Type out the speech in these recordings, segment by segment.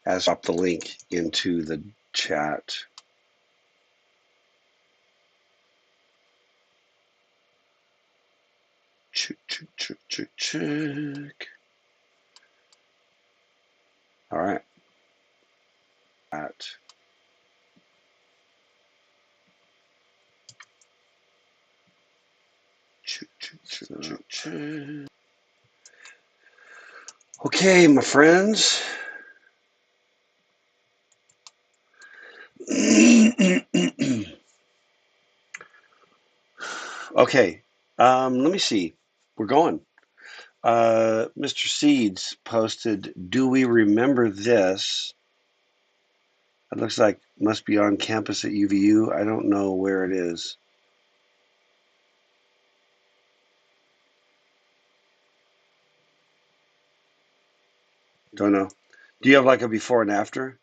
as I drop the link into the chat. Check. All right. Okay, my friends. Okay, let me see. We're going. Mr. Seeds posted, "Do we remember this?" It looks like must be on campus at UVU. I don't know where it is. Don't know. Do you have like a before and after?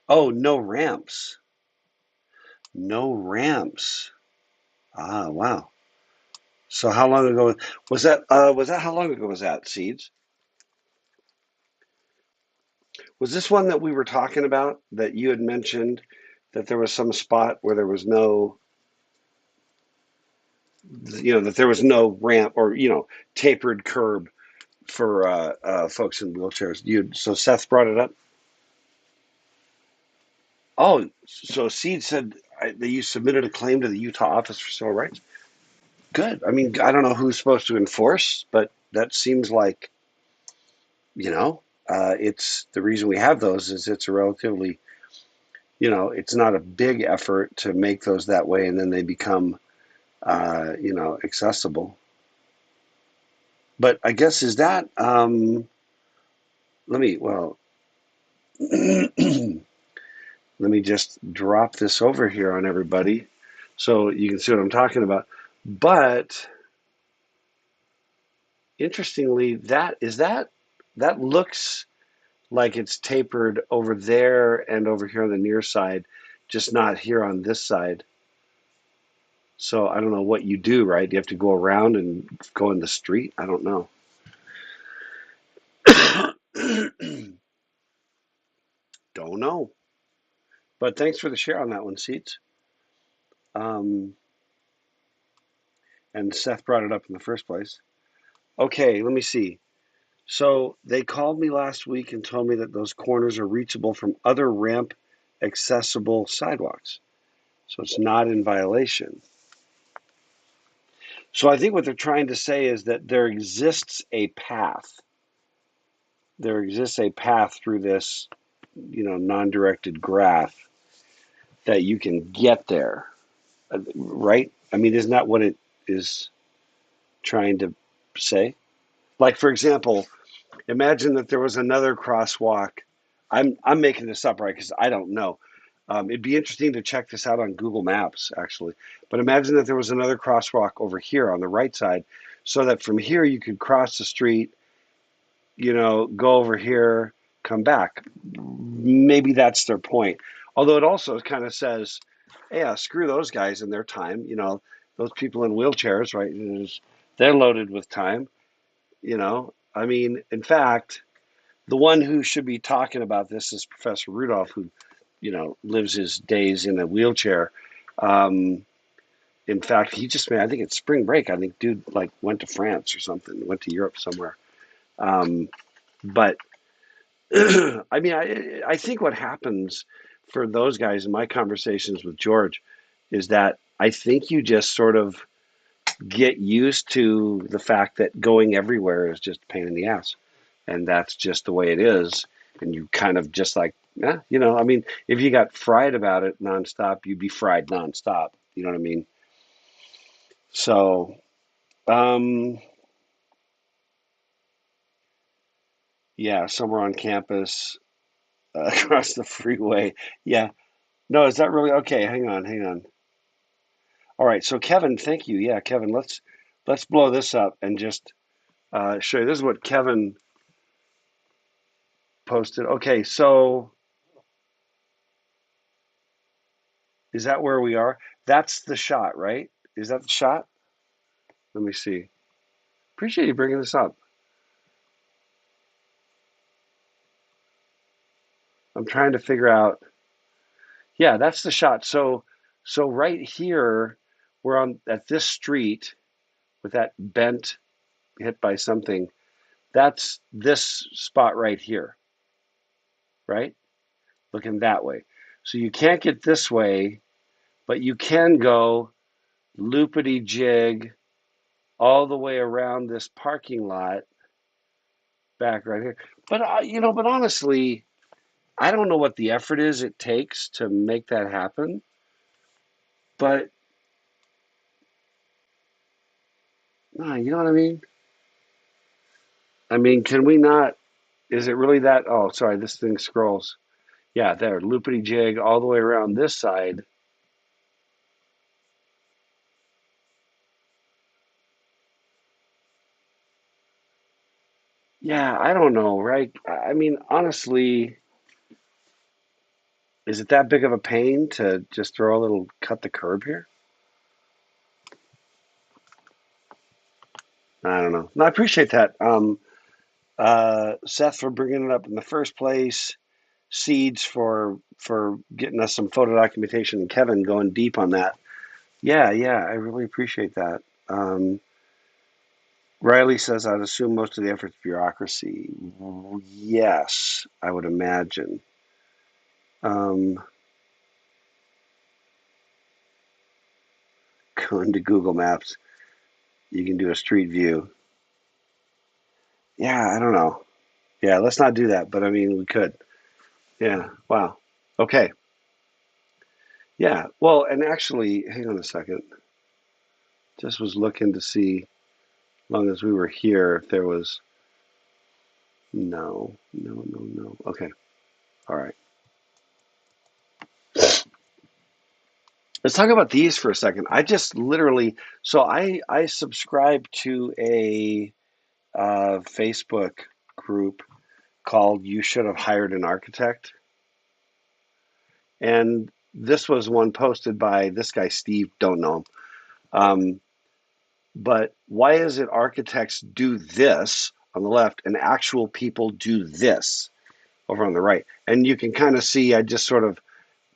Oh, no ramps. No ramps. Ah, wow. So how long ago was that? How long ago was that, Seeds? Was this one that we were talking about that you had mentioned that there was some spot where there was no, that there was no ramp or, tapered curb for folks in wheelchairs? So Seth brought it up. Oh, so Seed said that you submitted a claim to the Utah Office for Civil Rights. Good. I mean, I don't know who's supposed to enforce, but that seems like, it's the reason we have those is it's a relatively, it's not a big effort to make those that way, and then they become, accessible. But I guess is that, well, let me just drop this over here on everybody so you can see what I'm talking about. But interestingly, that looks like it's tapered over there and over here on the near side, just not here on this side. So I don't know what you do, right? You have to go around and go in the street. I don't know. Don't know. But thanks for the share on that one, Seats. Um, and Seth brought it up in the first place. Okay, let me see. So they called me last week and told me that those corners are reachable from other ramp accessible sidewalks. So it's not in violation. So I think what they're trying to say is that there exists a path. There exists a path through this, non-directed graph that you can get there, right? I mean, isn't that what it is trying to say? Like, for example, imagine that there was another crosswalk. I'm making this up, right? Because I don't know. It'd be interesting to check this out on Google Maps, actually. But imagine that there was another crosswalk over here on the right side, so that from here you could cross the street, go over here, come back. Maybe that's their point. Although it also kind of says, yeah, screw those guys and their time. Those people in wheelchairs, right? They're loaded with time. I mean, in fact, the one who should be talking about this is Professor Rudolph, who, lives his days in a wheelchair. Um, in fact, he just made, I think it's spring break. I think dude like went to France or something, went to Europe somewhere. But I mean, I think what happens for those guys in my conversations with George is that I think you just sort of get used to the fact that going everywhere is just a pain in the ass. And that's just the way it is. And you kind of just like, yeah, I mean, if you got fried about it nonstop, you'd be fried nonstop. You know what I mean? So, um, yeah, somewhere on campus, across the freeway. Yeah. No, is that really okay? Hang on, hang on. All right. So, Kevin, thank you. Yeah, Kevin, let's blow this up and just show you. This is what Kevin posted. Okay, so is that where we are? That's the shot, right? Is that the shot? Let me see. Appreciate you bringing this up. I'm trying to figure out. Yeah, that's the shot. So right here, we're on at this street with that bent hit by something. That's this spot right here, right? Looking that way. So you can't get this way, but you can go loopity jig all the way around this parking lot back right here. But but honestly, I don't know what the effort is it takes to make that happen. But you know what I mean? I mean, can we not? Is it really that? Oh, sorry, this thing scrolls. Yeah, there, loopity jig all the way around this side. Yeah, I don't know, right? I mean, honestly, is it that big of a pain to just throw a little cut the curb here? I don't know. No, I appreciate that. Seth, for bringing it up in the first place. Seeds for getting us some photo documentation, and Kevin going deep on that. Yeah, yeah, I really appreciate that. Riley says, I'd assume most of the effort's bureaucracy. Yes, I would imagine. Um, Going to Google Maps, you can do a street view. Yeah, I don't know. Yeah, let's not do that, but I mean, we could. Yeah, wow. Okay. Yeah, well, and actually, hang on a second. Just was looking to see, as long as we were here, if there was. No, no, no, no. Okay, all right. Let's talk about these for a second. I just literally, so I subscribe to a Facebook group called "You Should Have Hired an Architect," and this was one posted by this guy Steve. Don't know him, but why is it architects do this on the left and actual people do this over on the right? And you can kind of see. I just sort of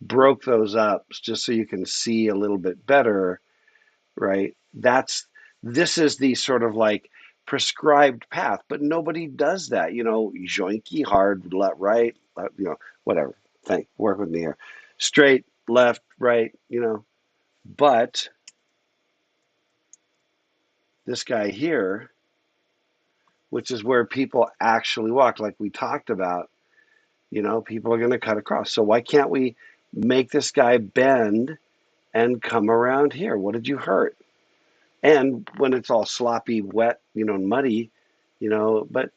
broke those up just so you can see a little bit better, right? This is the sort of like prescribed path, but nobody does that. Joinky, hard, left, right, whatever. Work with me here. Straight, left, right, But this guy here, which is where people actually walk, like we talked about, people are going to cut across. So why can't we make this guy bend and come around here? What did you hurt? And when it's all sloppy, wet, muddy, but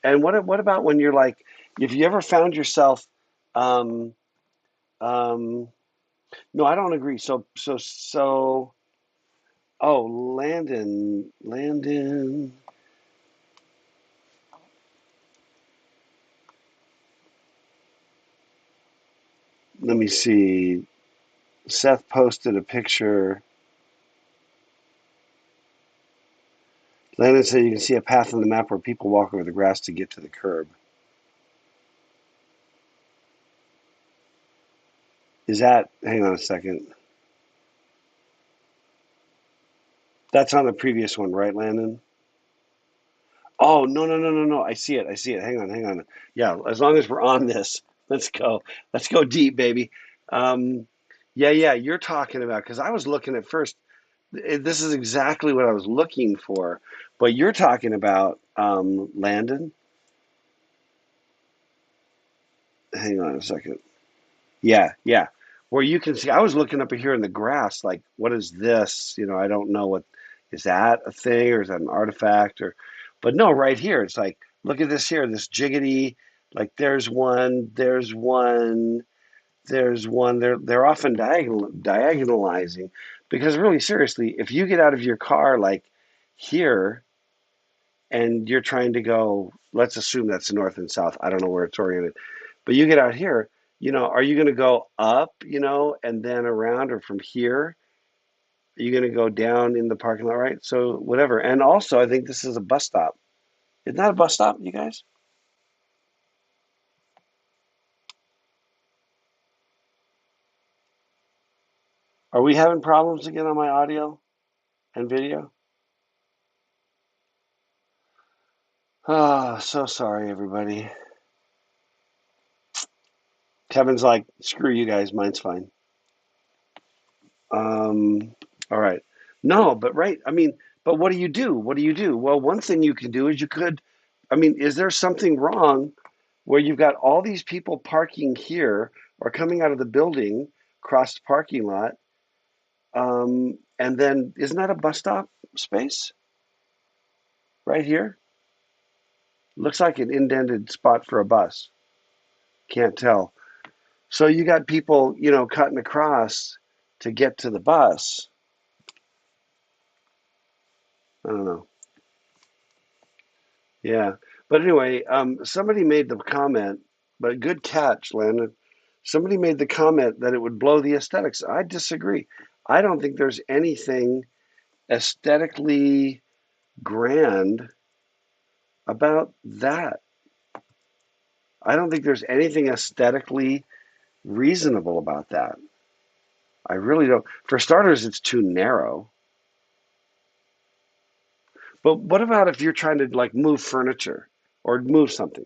and what about when you're like, if you ever found yourself, um, um, no, I don't agree. Oh, Landon, let me see. Seth posted a picture. Landon said you can see a path on the map where people walk over the grass to get to the curb. Hang on a second. That's on the previous one, right, Landon? Oh, no, no, no, no, no. I see it. I see it. Hang on, hang on. Yeah, as long as we're on this, let's go. Let's go deep, baby. Um, yeah, yeah, you're talking about, because I was looking at first, this is exactly what I was looking for. But you're talking about, Landon. Hang on a second. Yeah, yeah. Where you can see, I was looking up here in the grass, like, what is this? I don't know what, is that a thing or is that an artifact but no, right here, it's like, look at this here, this jiggity, like there's one. They're often diagonalizing because really seriously, if you get out of your car like here and you're trying to go, let's assume that's north and south. I don't know where it's oriented, but you get out here, are you going to go up, and then around, or from here? Are you going to go down in the parking lot, right? So whatever. And also, I think this is a bus stop. Isn't that a bus stop, you guys? Are we having problems again on my audio and video? Oh, so sorry, everybody. Kevin's like, screw you guys, mine's fine. Um, all right. No, but right. I mean, but what do you do? What do you do? Well, one thing you can do is you could, I mean, is there something wrong where you've got all these people parking here or coming out of the building across the parking lot? And then isn't that a bus stop space right here? Looks like an indented spot for a bus. Can't tell. So you got people, cutting across to get to the bus. I don't know. Yeah. But anyway, somebody made the comment, but good catch, Landon. Somebody made the comment that it would blow the aesthetics. I disagree. I don't think there's anything aesthetically grand about that. I don't think there's anything aesthetically reasonable about that. I really don't. For starters, it's too narrow. But what about if you're trying to like move furniture or move something?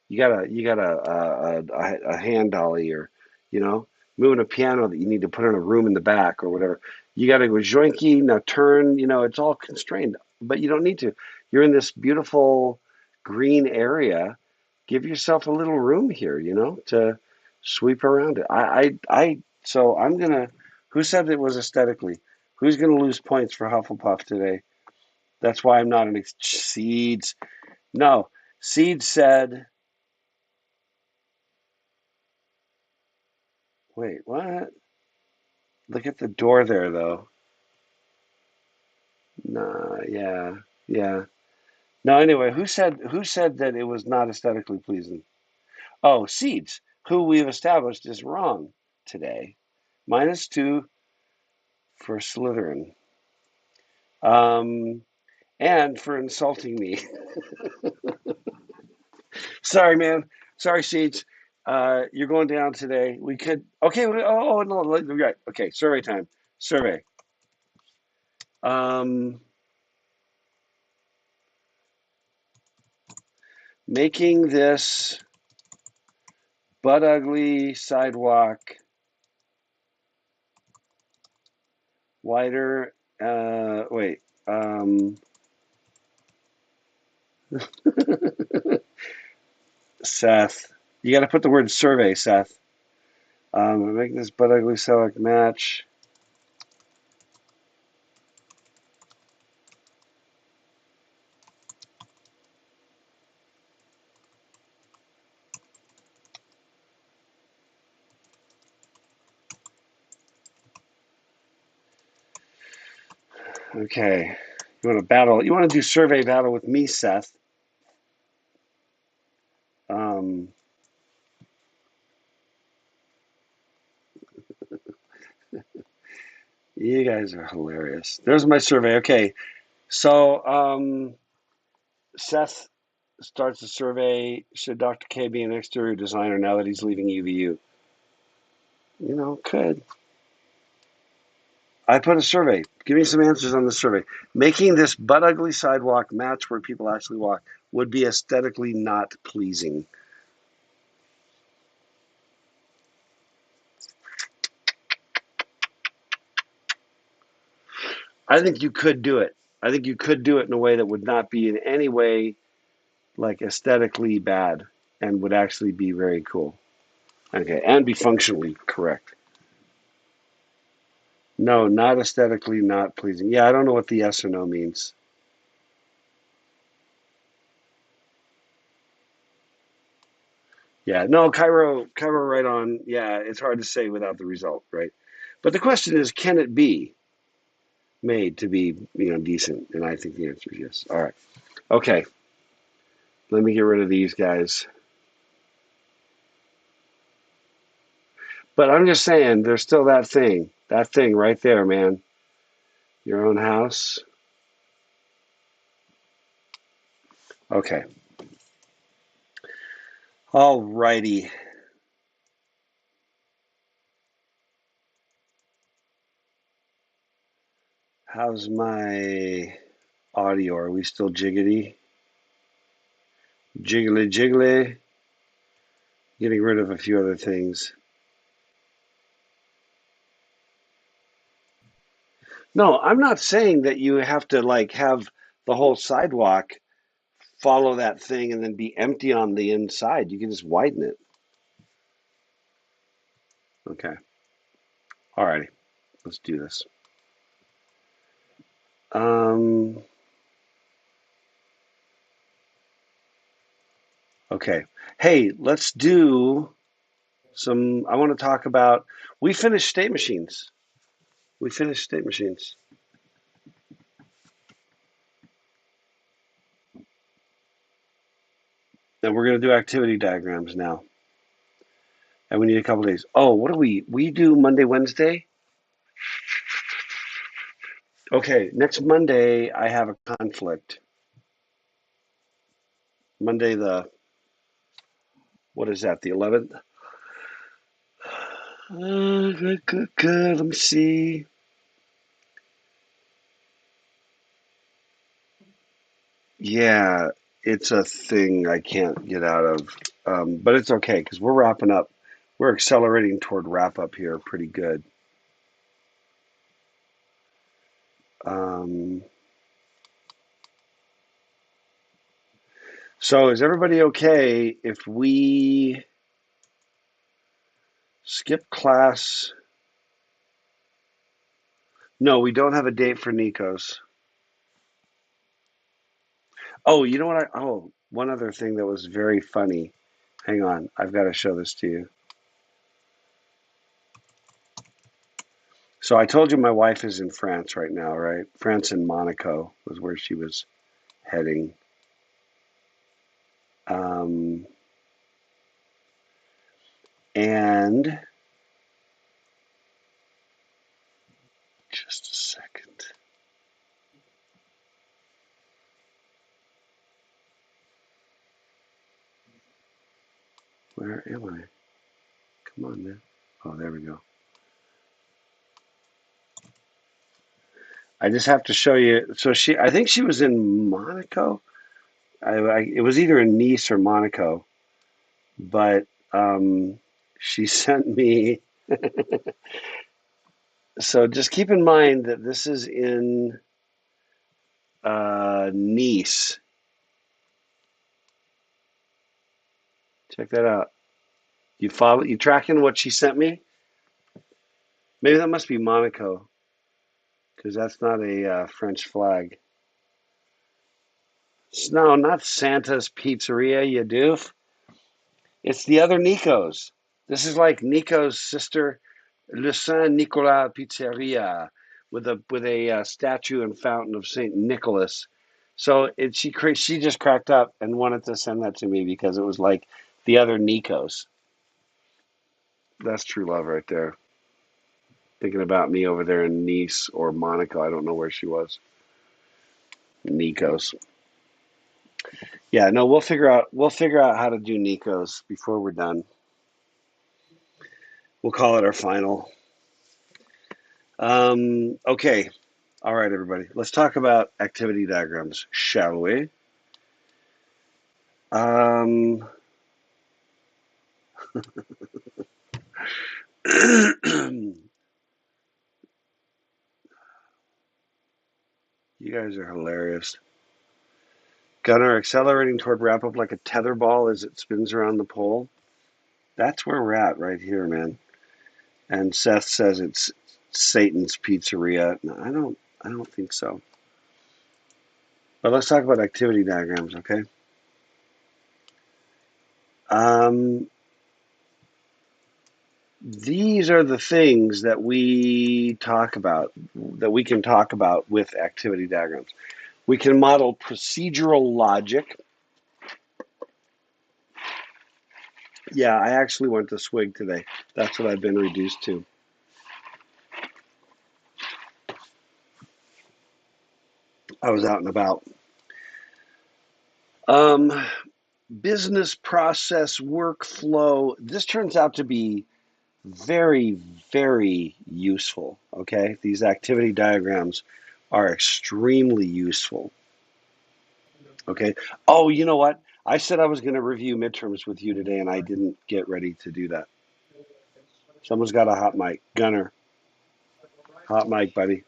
You got a hand dolly or you know moving a piano that you need to put in a room in the back or whatever. You got to go joinky now turn. It's all constrained, but you don't need to. You're in this beautiful green area. Give yourself a little room here, to sweep around it. So I'm gonna. Who said it was aesthetically? Who's gonna lose points for Hufflepuff today? That's why I'm not an Seeds. No, Seeds said. Wait, what? Look at the door there, though. Nah, yeah, yeah. No, anyway, who said that it was not aesthetically pleasing? Oh, Seeds, who we've established is wrong today. -2 for Slytherin. Um, and for insulting me. Sorry, man. Sorry, Seeds. You're going down today. We could. Okay. Oh no. Right. Okay. Survey time. Survey. Um, making this butt ugly sidewalk wider. Wait. Seth, you got to put the word survey, Seth. Making this butt ugly sidewalk match. Okay. You want to battle? You want to do survey battle with me, Seth? Um, you guys are hilarious. There's my survey. Okay. So, Seth starts the survey. Should Dr. K be an exterior designer now that he's leaving UVU? Could. I put a survey. Give me some answers on the survey. Making this butt ugly sidewalk match where people actually walk would be aesthetically not pleasing. I think you could do it. I think you could do it in a way that would not be in any way like aesthetically bad and would actually be very cool. Okay, and be functionally correct. No, not aesthetically not pleasing. Yeah, I don't know what the yes or no means. Yeah, no, Cairo, right on. Yeah, it's hard to say without the result, right? But the question is, can it be made to be, decent? And I think the answer is yes. All right. Okay. Let me get rid of these guys. But I'm just saying, there's still that thing right there, man. Your own house. Okay. All righty. How's my audio? Are we still jiggity? Jiggly jiggly. Getting rid of a few other things. No, I'm not saying that you have to like have the whole sidewalk follow that thing and then be empty on the inside. You can just widen it. Okay. Alrighty. Let's do this. Um, okay. Hey, let's do some. I want to talk about. We finished state machines. We finished state machines. And we're going to do activity diagrams now. And we need a couple days. Oh, what do we do Monday, Wednesday? Okay, next Monday I have a conflict. Monday the what is that? The 11th? Good. Let me see. Yeah, it's a thing I can't get out of. But it's okay because we're wrapping up. We're accelerating toward wrap up here pretty good. Um, so is everybody okay if we skip class? No, we don't have a date for Nico's. Oh, you know what? One other thing that was very funny. Hang on, I've got to show this to you. So I told you my wife is in France right now, right? France and Monaco was where she was heading. Um, and just a second. Where am I? Come on, man. Oh, there we go. I just have to show you. So I think she was in Monaco. It was either in Nice or Monaco, but she sent me. So just keep in mind that this is in Nice. Check that out. You tracking what she sent me? Maybe that must be Monaco because that's not a French flag. No, not Santa's Pizzeria, you doof. It's the other Nico's. This is like Nico's sister, Le Saint Nicolas Pizzeria, with a statue and fountain of Saint Nicholas. So she just cracked up and wanted to send that to me because it was like the other Nico's. That's true love right there. Thinking about me over there in Nice or Monaco. I don't know where she was. Nico's. Yeah, no, we'll figure out how to do Nico's before we're done. We'll call it our final. Okay. All right, everybody. Let's talk about activity diagrams, shall we? Um, you guys are hilarious. Gunnar accelerating toward wrap up like a tether ball as it spins around the pole. That's where we're at right here, man. And Seth says it's Satan's Pizzeria. No, I don't think so. But let's talk about activity diagrams, okay? Um, these are the things that we talk about, that we can talk about with activity diagrams. We can model procedural logic. Yeah, I actually went to Swig today. That's what I've been reduced to. I was out and about. Um, business process workflow. This turns out to be very, very useful. Okay, these activity diagrams are extremely useful. Okay. Oh, you know what? I said I was going to review midterms with you today, and I didn't get ready to do that. Someone's got a hot mic. Gunner, hot mic, buddy.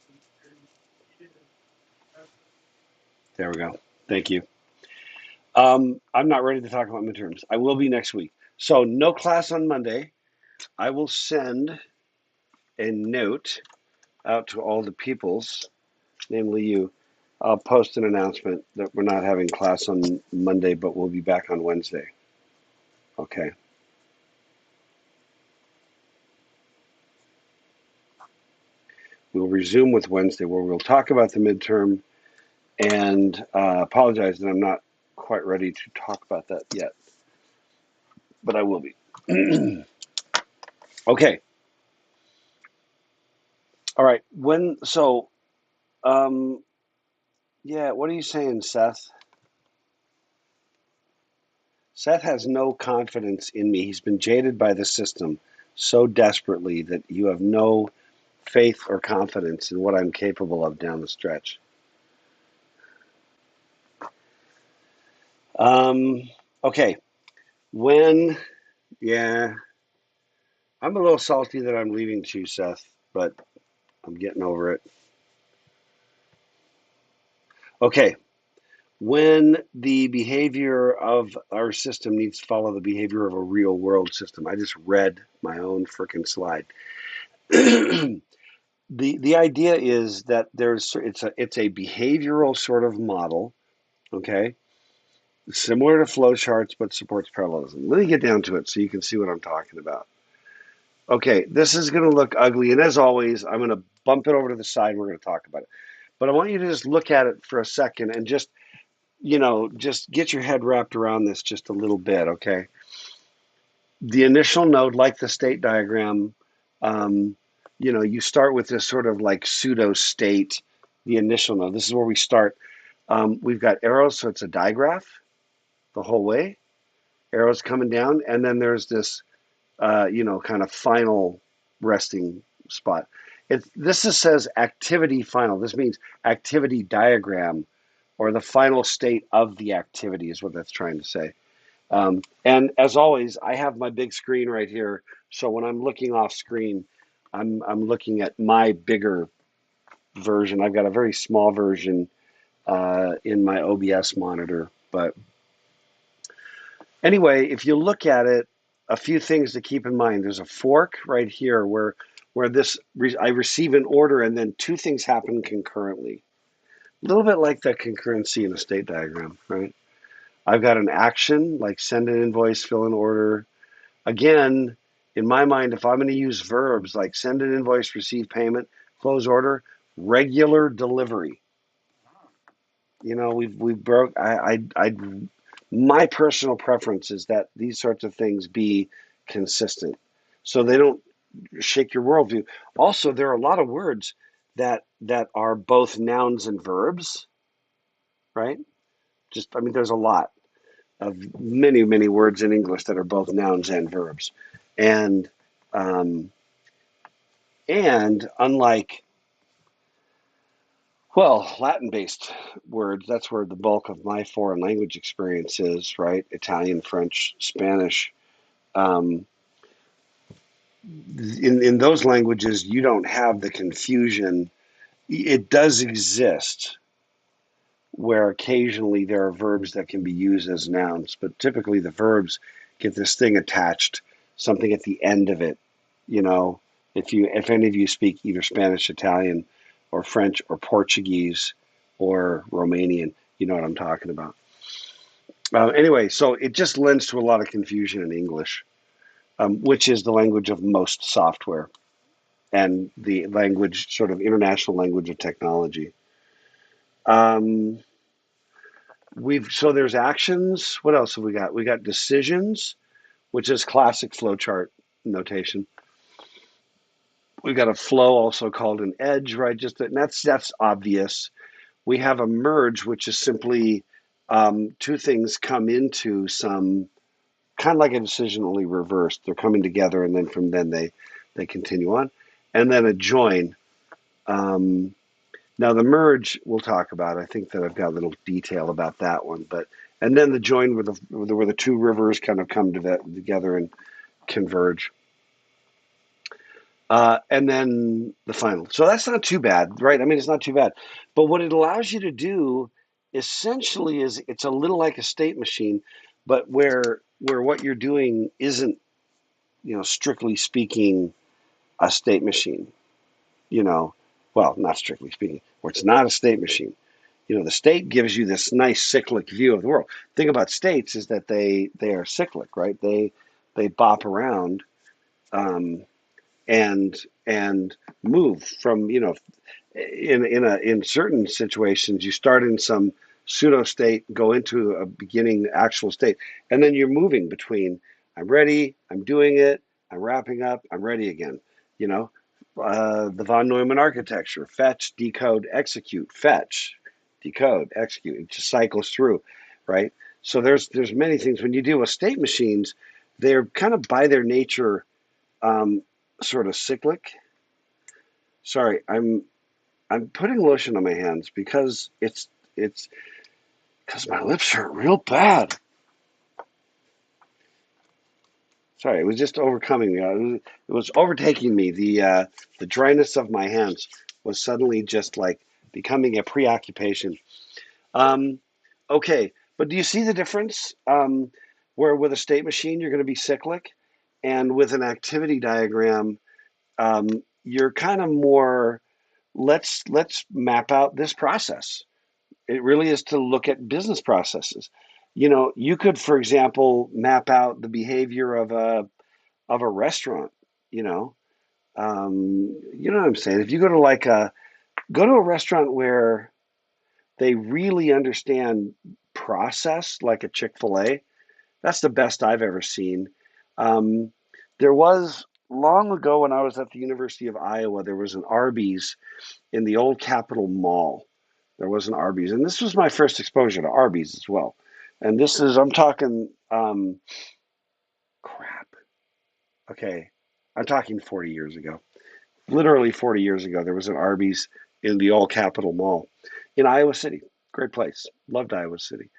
There we go. Thank you. I'm not ready to talk about midterms. I will be next week. So no class on Monday. I will send a note out to all the peoples, namely you. I'll post an announcement that we're not having class on Monday, but we'll be back on Wednesday. Okay. We'll resume with Wednesday, where we'll talk about the midterm, and apologize that I'm not quite ready to talk about that yet, but I will be. Okay. All right. Um, yeah, what are you saying, Seth? Seth has no confidence in me. He's been jaded by the system so desperately that you have no faith or confidence in what I'm capable of down the stretch. Okay. When, yeah, I'm a little salty that I'm leaving too, Seth, but I'm getting over it. Okay. When the behavior of our system needs to follow the behavior of a real world system. I just read my own freaking slide. The idea is that it's a behavioral sort of model, okay, similar to flowcharts but supports parallelism. Let me get down to it so you can see what I'm talking about. Okay, this is going to look ugly, and as always, I'm going to bump it over to the side. And we're going to talk about it, but I want you to just look at it for a second and just get your head wrapped around this just a little bit. Okay, the initial node, like the state diagram, um, you start with this sort of like pseudo state, the initial node. This is where we start. We've got arrows, so it's a digraph the whole way, arrows coming down, and then there's this, kind of final resting spot. Says activity final. This means activity diagram, or the final state of the activity is what that's trying to say. And as always, I have my big screen right here. So when I'm looking off screen, I'm looking at my bigger version. I've got a very small version in my OBS monitor. But anyway, if you look at it, a few things to keep in mind. There's a fork right here where I receive an order and then two things happen concurrently. A little bit like the concurrency in a state diagram, right? I've got an action like send an invoice, fill an order. Again, in my mind, if I'm going to use verbs like send an invoice, receive payment, close order, regular delivery. We've broke. My personal preference is that these sorts of things be consistent, so they don't shake your worldview. Also, there are a lot of words that are both nouns and verbs, right? There's a lot of many words in English that are both nouns and verbs, and um, and unlike Latin-based words, that's where the bulk of my foreign language experience is, right? Italian, French, Spanish. Um, in those languages, you don't have the confusion. It does exist where occasionally there are verbs that can be used as nouns, but typically the verbs get this thing attached, something at the end of it. You know, if any of you speak either Spanish, Italian, or French, or Portuguese, or Romanian, you know what I'm talking about. Anyway, so it just lends to a lot of confusion in English, which is the language of most software and the language, sort of international language of technology. Um, there's actions. What else have we got? We got decisions, which is classic flowchart notation. We got a flow, also called an edge, right? And that's obvious. We have a merge, which is simply two things come into some kind of like a decision, only reversed. They're coming together, and then from then they continue on. And then a join. Um, Now the merge we'll talk about. I think that I've got a little detail about that one, but and then the join where the two rivers kind of come together and converge. And then the final. So that's not too bad, right? I mean, it's not too bad. But what it allows you to do essentially is it's a little like a state machine, but where what you're doing isn't, strictly speaking, a state machine. You know, well, not strictly speaking, where it's not a state machine. The state gives you this nice cyclic view of the world. The thing about states is that they are cyclic, right? They bop around. Um, and move from in certain situations you start in some pseudo state, go into a beginning actual state, and then you're moving between I'm ready, I'm doing it, I'm wrapping up, I'm ready again. you know the von Neumann architecture: fetch, decode, execute, fetch, decode, execute. It just cycles through, right? So there's many things when you deal with state machines. They're kind of by their nature um, sort of cyclic. Sorry, I'm putting lotion on my hands because it's because my lips hurt real bad. Sorry, it was just overcoming me. It was overtaking me. The dryness of my hands was suddenly just like becoming a preoccupation. Um, okay, but do you see the difference? Where with a state machine you're going to be cyclic, and with an activity diagram, you're kind of more let's map out this process. It really is to look at business processes. You could, for example, map out the behavior of a restaurant. You know, you know what I'm saying. If you go to a restaurant where they really understand process, like a Chick-fil-A, that's the best I've ever seen. Um, there was long ago when I was at the University of Iowa, there was an Arby's in the old Capitol Mall. There was an Arby's, and this was my first exposure to Arby's as well. And I'm talking, crap. Okay, I'm talking 40 years ago. Literally 40 years ago, there was an Arby's in the old Capitol Mall in Iowa City. Great place. Loved Iowa City.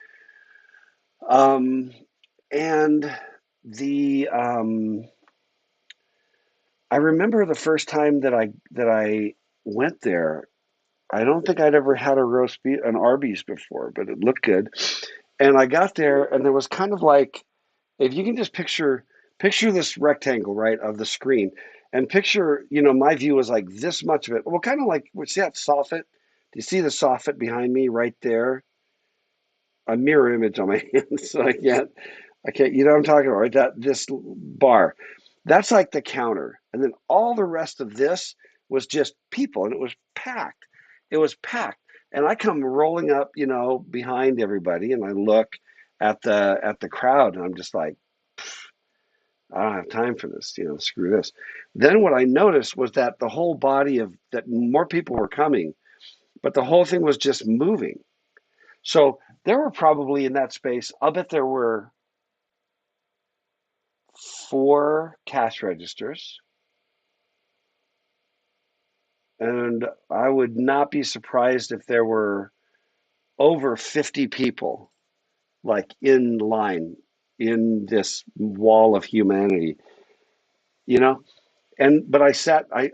Um, and the I remember the first time that I went there. I don't think I'd ever had an Arby's before, but it looked good. And I got there, and there was kind of like, if you can just picture this rectangle, right, of the screen, and picture, my view was like this much of it. Well, kind of like, see that soffit? Do you see the soffit behind me right there? A mirror image on my hand, so I can't. You know what I'm talking about, right? This bar, that's like the counter, and then all the rest of this was just people, and it was packed. It was packed, and I come rolling up, behind everybody, and I look at the crowd, and I'm just like, I don't have time for this. Screw this. Then what I noticed was that the whole body of that more people were coming, but the whole thing was just moving. So there were probably in that space, I'll bet there were 4 cash registers, and I would not be surprised if there were over 50 people like in line in this wall of humanity, you know? But I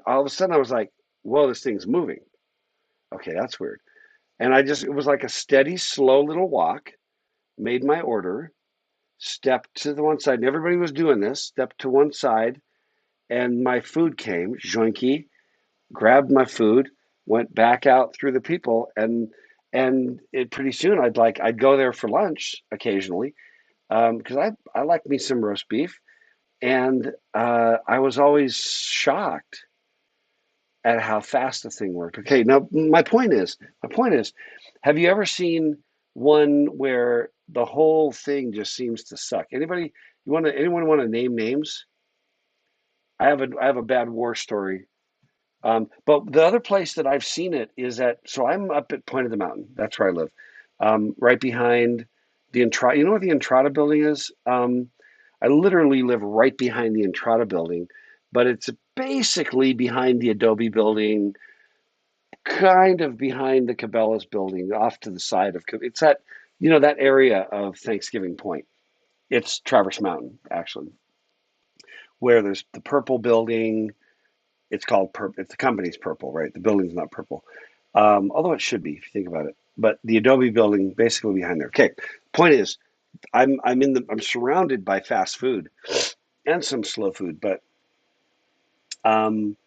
all of a sudden I was like, whoa, this thing's moving. Okay, that's weird. And it was like a steady, slow little walk, made my order, stepped to the one side, and everybody was doing this, stepped to one side, and my food came, joinky, grabbed my food, went back out through the people, and pretty soon I'd go there for lunch occasionally because I like me some roast beef, and I was always shocked at how fast the thing worked. Okay, now my point is, have you ever seen one where the whole thing just seems to suck? Anyone want to name names? I have a bad war story. But the other place that I've seen it is so I'm up at Point of the Mountain. That's where I live, right behind the Entrada. You know what the Entrada building is? I literally live right behind the Entrada building, but it's basically behind the Adobe building, kind of behind the Cabela's building, off to the side of it's that that area of Thanksgiving Point. It's Traverse Mountain, actually, where there's the purple building. It's called purple. It's the company's purple, right? The building's not purple, although it should be if you think about it. But the Adobe building, basically behind there. Okay, point is, I'm surrounded by fast food and some slow food, um,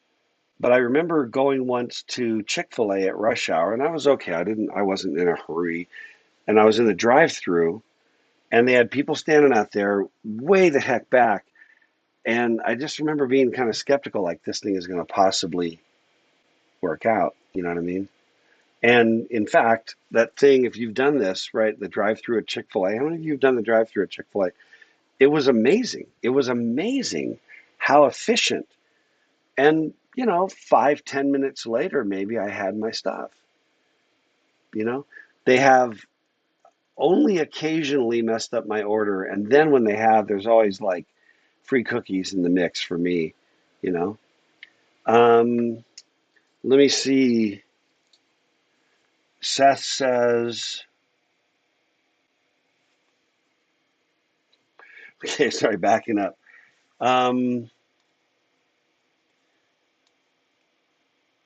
but I remember going once to Chick-fil-A at rush hour, and I was okay. I wasn't in a hurry, and I was in the drive-through, and they had people standing out there way the heck back, and I just remember being kind of skeptical, like this thing is going to possibly work out. You know what I mean? And in fact, that thing, if you've done this, right, the drive-through at Chick-fil-A, how many of you have done the drive-through at Chick-fil-A? It was amazing. It was amazing how efficient. And, 5, 10 minutes later, maybe I had my stuff. You know, they have only occasionally messed up my order. And then when they have, there's always like free cookies in the mix for me, you know. Um, Let me see. Seth says, okay, sorry, backing up. Um,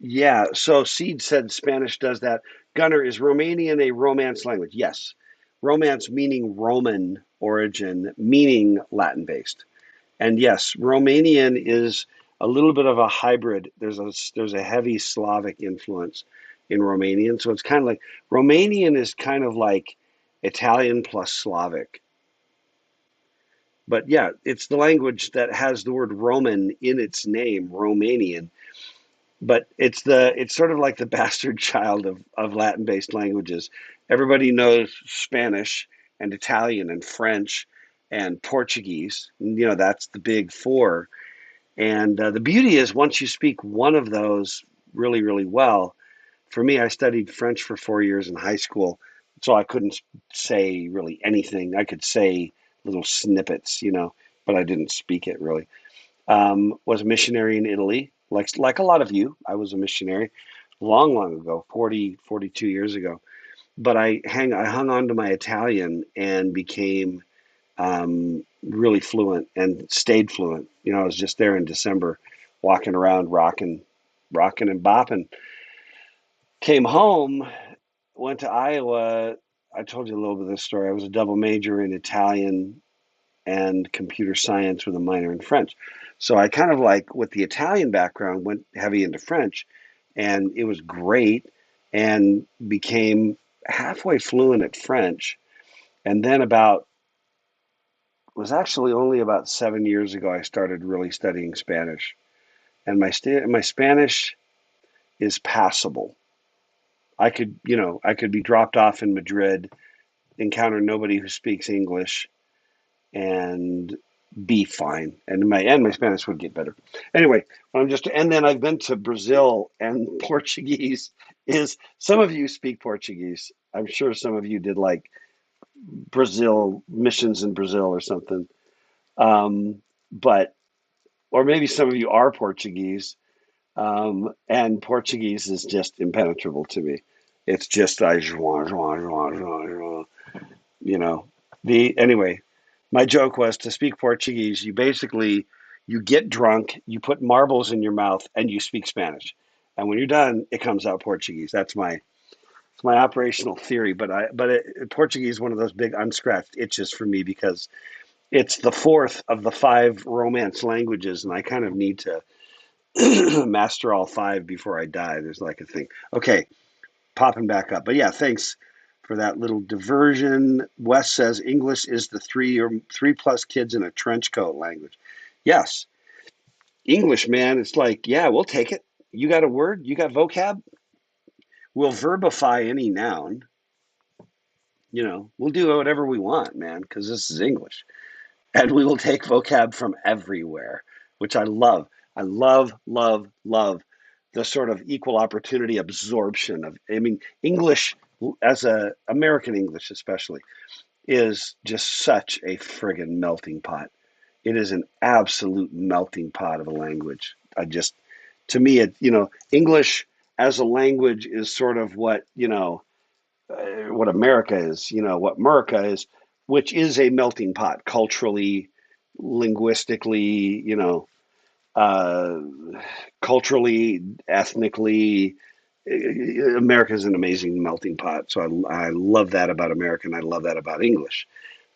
yeah, so Seed said Spanish does that. Gunner, is Romanian a Romance language? Yes. Romance meaning Roman origin, meaning Latin based. And yes, Romanian is a little bit of a hybrid. There's a heavy Slavic influence in Romanian. So it's kind of like Romanian is kind of like Italian plus Slavic. But yeah, it's the language that has the word Roman in its name, Romanian. But it's sort of like the bastard child of Latin based languages. Everybody knows Spanish and Italian and French and Portuguese. That's the big four. And the beauty is, once you speak one of those really, really well, for me, I studied French for 4 years in high school, so I couldn't say really anything. I could say little snippets, but I didn't speak it really. Was a missionary in Italy, like a lot of you. I was a missionary long, long ago, 42 years ago. But I hung on to my Italian and became really fluent and stayed fluent. I was just there in December, walking around, rocking and bopping. Came home, went to Iowa. I told you a little bit of this story. I was a double major in Italian and computer science with a minor in French. So I kind of like, with the Italian background, went heavy into French, and it was great, and became halfway fluent at French. And then was actually only about 7 years ago I started really studying Spanish, and my Spanish is passable. I could be dropped off in Madrid, encounter nobody who speaks English, and be fine. And my Spanish would get better. Anyway, and then I've been to Brazil, and Portuguese is, some of you speak Portuguese. I'm sure some of you did like Brazil missions in Brazil or something. But or maybe some of you are Portuguese, and Portuguese is just impenetrable to me. It's just you know. The Anyway, my joke was, to speak Portuguese, you get drunk, you put marbles in your mouth, and you speak Spanish. And when you're done, it comes out Portuguese. It's my operational theory. Portuguese is one of those big unscratched itches for me, because it's the fourth of the five Romance languages, and I kind of need to master all five before I die. There's like a thing. Okay, popping back up. But yeah, thanks for that little diversion. Wes says English is the three plus kids in a trench coat language. Yes, English, man. It's like, yeah, we'll take it. You got a word? You got vocab? We'll verbify any noun. We'll do whatever we want, man, because this is English. And we will take vocab from everywhere, which I love. I love, love, love the sort of equal opportunity absorption of, I mean, English, as a American English especially, is just such a friggin' melting pot. It is an absolute melting pot of a language. To me, English as a language is sort of what, what America is, what America is, which is a melting pot culturally, linguistically, uh, culturally, ethnically. America is an amazing melting pot. So I love that about America, and I love that about English.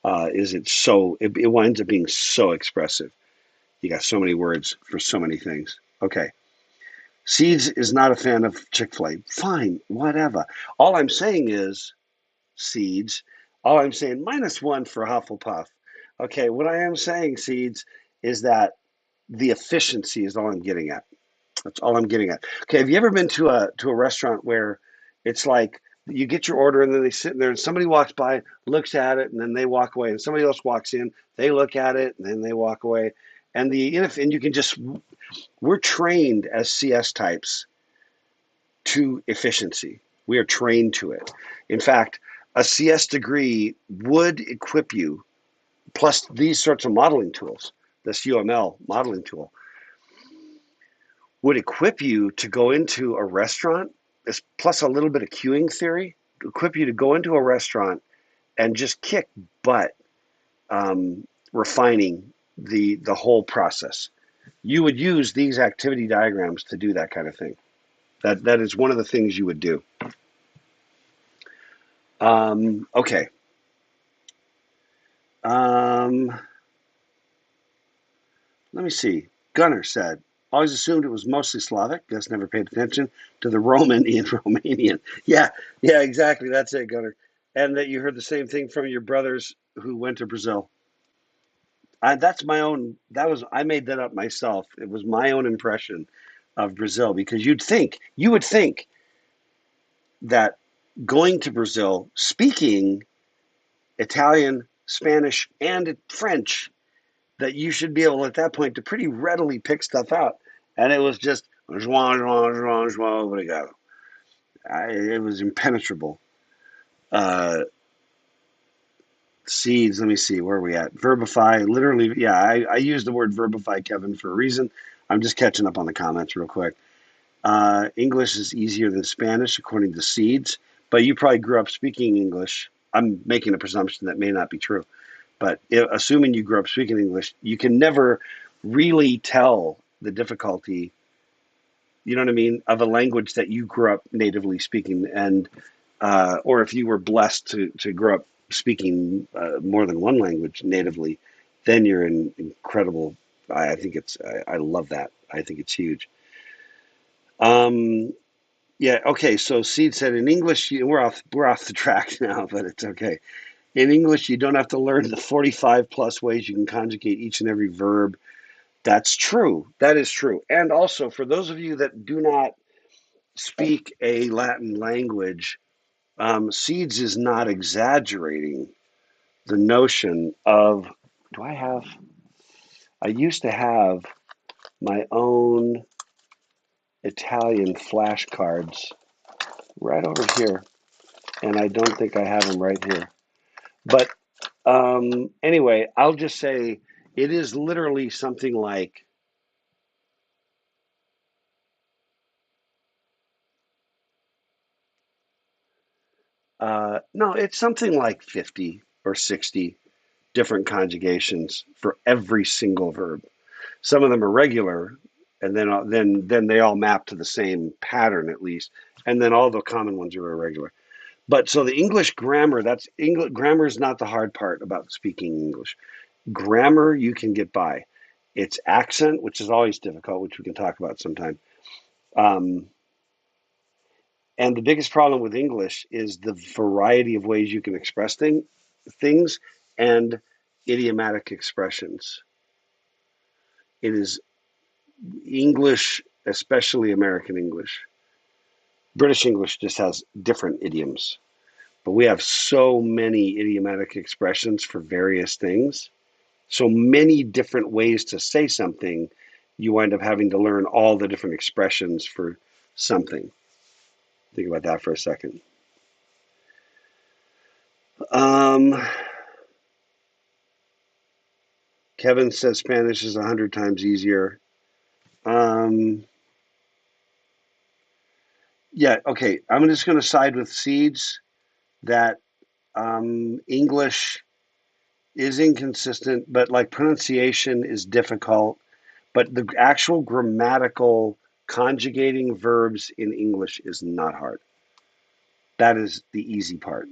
Is it so? It winds up being so expressive. You got so many words for so many things. Okay. Seeds is not a fan of Chick-fil-A. Fine, whatever. All I'm saying is Seeds. All I'm saying, -1 for Hufflepuff. Okay, what I am saying, Seeds, is that the efficiency is all I'm getting at. That's all I'm getting at. Okay, have you ever been to a restaurant where it's like you get your order and then they sit there and somebody walks by, looks at it, and then they walk away, and somebody else walks in, they look at it, and then they walk away, and you can just we're trained as CS types to efficiency. We are trained to it. In fact, a CS degree would equip you, plus these sorts of modeling tools, this UML modeling tool, would equip you to go into a restaurant, plus a little bit of queuing theory, equip you to go into a restaurant and just kick butt, refining the whole process. You would use these activity diagrams to do that kind of thing. That is one of the things you would do. Okay. Um, Let me see. Gunnar said, always assumed it was mostly Slavic. Just never paid attention to the Roman in Romanian. Yeah, yeah, exactly. That's it, Gunnar. And that you heard the same thing from your brothers who went to Brazil. That's my own. I made that up myself. It was my own impression of Brazil because you would think that going to Brazil, speaking Italian, Spanish, and French, that you should be able at that point to pretty readily pick stuff out. And it was just obrigado. It was impenetrable. Uh, Seeds, let me see, where are we at? Verbify, literally, yeah, I used the word verbify, Kevin, for a reason. I'm just catching up on the comments real quick. English is easier than Spanish, according to Seeds, but you probably grew up speaking English. I'm making a presumption that may not be true. But assuming you grew up speaking English, you can never really tell the difficulty, you know what I mean, of a language that you grew up natively speaking, and or if you were blessed to grow up speaking more than one language natively, then you're in incredible. I think I love that. I think it's huge. Um, yeah. Okay. So Seed said in English, we're off the track now, but it's okay. In English, you don't have to learn the 45 plus ways you can conjugate each and every verb. That's true. That is true. And also, for those of you that do not speak a Latin language, Seeds is not exaggerating the notion of. Do I have? I used to have my own Italian flashcards right over here, and I don't think I have them right here. But anyway, I'll just say it is literally something like no, it's something like 50 or 60 different conjugations for every single verb. Some of them are regular, and then they all map to the same pattern at least, and then all the common ones are irregular. But so the English grammar, that's English grammar is not the hard part about speaking English. Grammar you can get by. It's accent, which is always difficult, which we can talk about sometime. Um, and the biggest problem with English is the variety of ways you can express things and idiomatic expressions. It is English, especially American English. British English just has different idioms, but we have so many idiomatic expressions for various things, so many different ways to say something, you wind up having to learn all the different expressions for something. Think about that for a second. Um, Kevin says Spanish is 100 times easier. Um, Yeah, okay. I'm just going to side with Seeds that English is inconsistent, but like pronunciation is difficult. But the actual grammatical conjugating verbs in English is not hard. That is the easy part.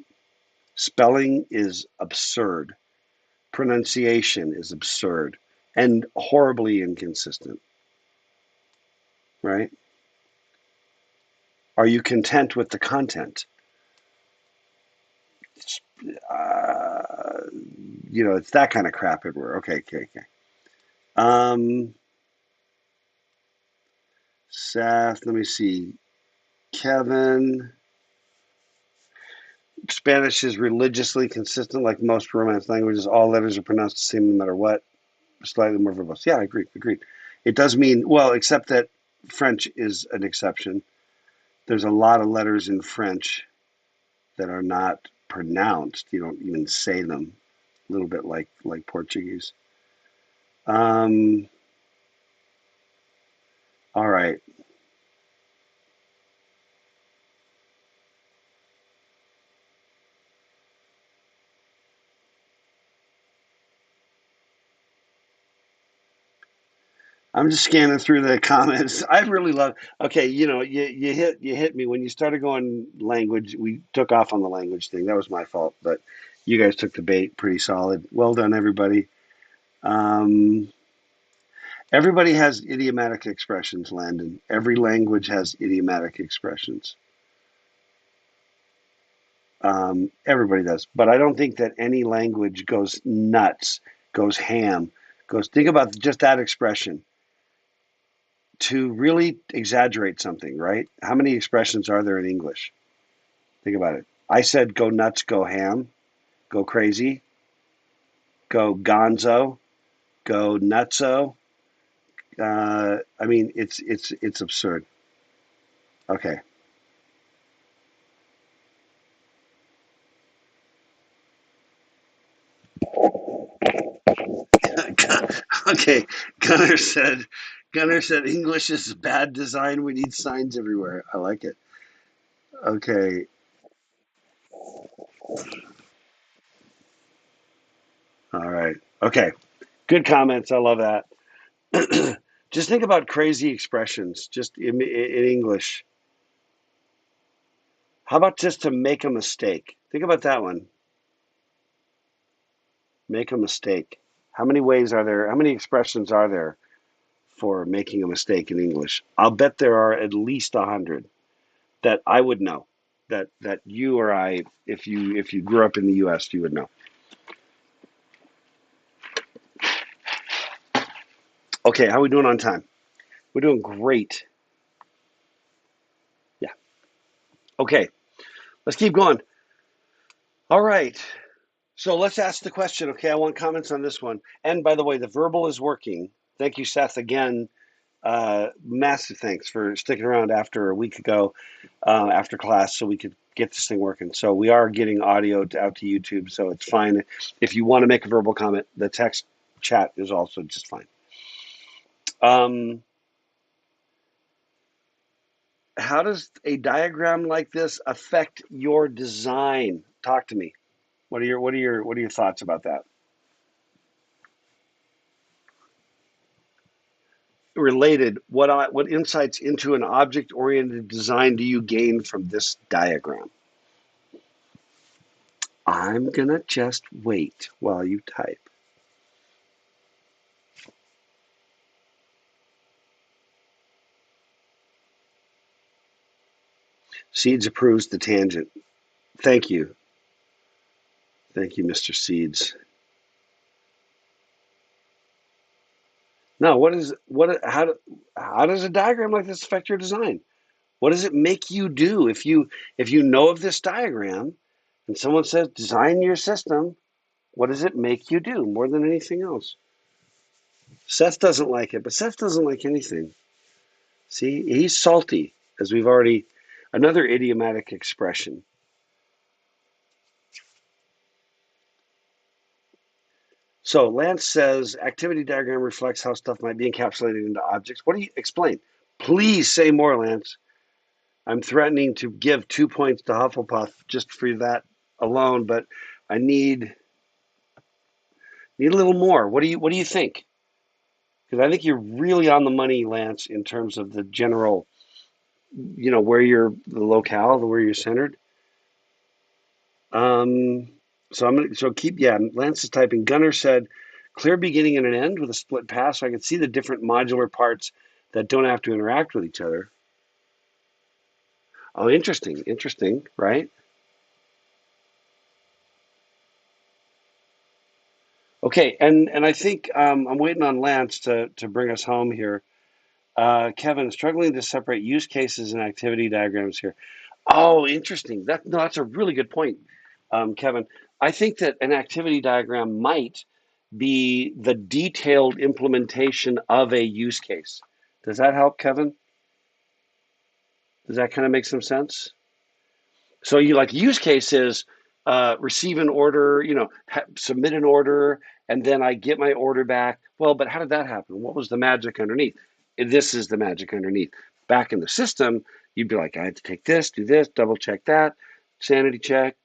Spelling is absurd. Pronunciation is absurd and horribly inconsistent, right? Are you content with the content? Uh, it's that kind of crap everywhere. Okay, okay, okay. Um, Seth, let me see. Kevin, Spanish is religiously consistent like most Romance languages. All letters are pronounced the same no matter what. Slightly more verbose. Yeah, I agree. Agreed. It does mean, well, except that French is an exception. There's a lot of letters in French that are not pronounced. You don't even say them. A little bit like Portuguese. Um, all right. I'm just scanning through the comments. I really love. Okay, you hit me when you started going language. We took off on the language thing. That was my fault, but you guys took the bait pretty solid. Well done, everybody. Um, Everybody has idiomatic expressions, Landon. Every language has idiomatic expressions. Everybody does. But I don't think that any language goes nuts, goes ham, goes. Think about just that expression. To really exaggerate something, right? How many expressions are there in English? Think about it. I said go nuts, go ham, go crazy, go gonzo, go nutso. I mean, it's absurd. Okay. Okay, Gunnar said, English is bad design. We need signs everywhere. I like it. Okay, all right. Okay, good comments. I love that. Just think about crazy expressions, just in English. How about just to make a mistake? Think about that one. Make a mistake. How many ways are there? How many expressions are there for making a mistake in English? I'll bet there are at least 100 that I would know. That you or I, if you grew up in the U.S., you would know. Okay, how are we doing on time? We're doing great. Yeah. Okay, let's keep going. All right. So let's ask the question. Okay, I want comments on this one. And by the way, the verbal is working. Thank you, Seth, again. Massive thanks for sticking around after a week ago, after class, so we could get this thing working. So we are getting audio out to YouTube, so it's fine. If you want to make a verbal comment, the text chat is also just fine. Um, how does a diagram like this affect your design? Talk to me. What are your thoughts about that? Related, what insights into an object-oriented design do you gain from this diagram? I'm gonna just wait while you type. Seeds approves the tangent. Thank you. Thank you, Mr. Seeds. No, how does a diagram like this affect your design? What does it make you do if you know of this diagram and someone says design your system, what does it make you do more than anything else? Seth doesn't like it, but Seth doesn't like anything. See, he's salty, as we've already another idiomatic expression. So Lance says activity diagram reflects how stuff might be encapsulated into objects. What do you explain? Please say more, Lance. I'm threatening to give 2 points to Hufflepuff just for that alone, but I need a little more. What do you think? Because I think you're really on the money, Lance, in terms of the general, where you're the locale, where you're centered. Um, so keep, yeah. Lance is typing. Gunner said, clear beginning and an end with a split path, so I can see the different modular parts that don't have to interact with each other. Oh, interesting, right? Okay, and I think I'm waiting on Lance to bring us home here. Kevin, struggling to separate use cases and activity diagrams here. Oh, interesting. That's a really good point, Kevin. I think that an activity diagram might be the detailed implementation of a use case. Does that help, Kevin? Does that kind of make some sense? So you like use cases, receive an order, submit an order, and then I get my order back. Well, but how did that happen? What was the magic underneath? This is the magic underneath. Back in the system, you'd be like, I had to take this, do this, double check that, sanity check,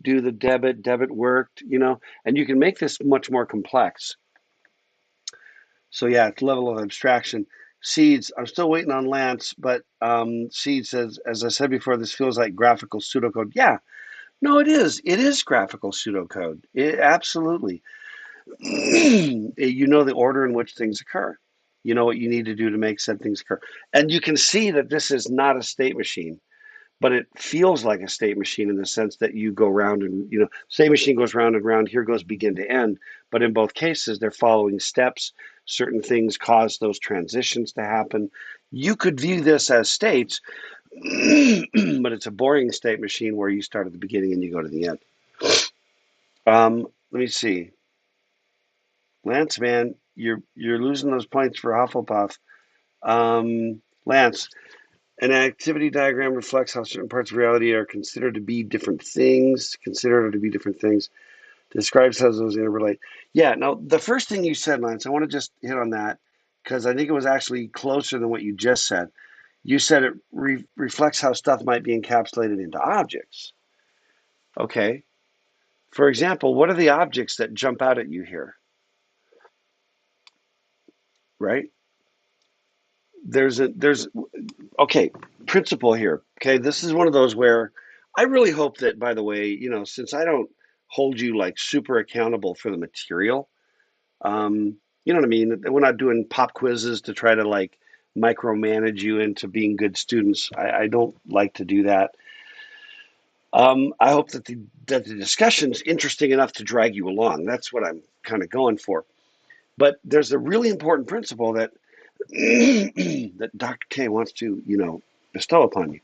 do the debit worked, and you can make this much more complex. So yeah, it's level of abstraction. Seeds, I'm still waiting on Lance, but Seed says, as I said before, this feels like graphical pseudocode. Yeah, no, it is. It is graphical pseudocode. Absolutely. You know the order in which things occur. You know what you need to do to make said things occur. And you can see that this is not a state machine, but it feels like a state machine in the sense that you go round and, state machine goes round and round, here goes begin to end. But in both cases, they're following steps. Certain things cause those transitions to happen. You could view this as states, but it's a boring state machine where you start at the beginning and you go to the end. Let me see. Lance, man, you're losing those points for Hufflepuff. Lance, an activity diagram reflects how certain parts of reality are considered to be different things. Considered to be different things. Describes how those interrelate. Yeah. Now, the first thing you said, Lance, I want to just hit on that because I think it was actually closer than what you just said. You said it reflects how stuff might be encapsulated into objects. Okay. For example, what are the objects that jump out at you here? Right? There's okay, principle here. Okay, this is one of those where I really hope that, by the way, since I don't hold you like super accountable for the material, you know what I mean? We're not doing pop quizzes to try to like micromanage you into being good students. I don't like to do that. I hope that the discussion's interesting enough to drag you along. That's what I'm kind of going for. But there's a really important principle that that Dr. K wants to, bestow upon you,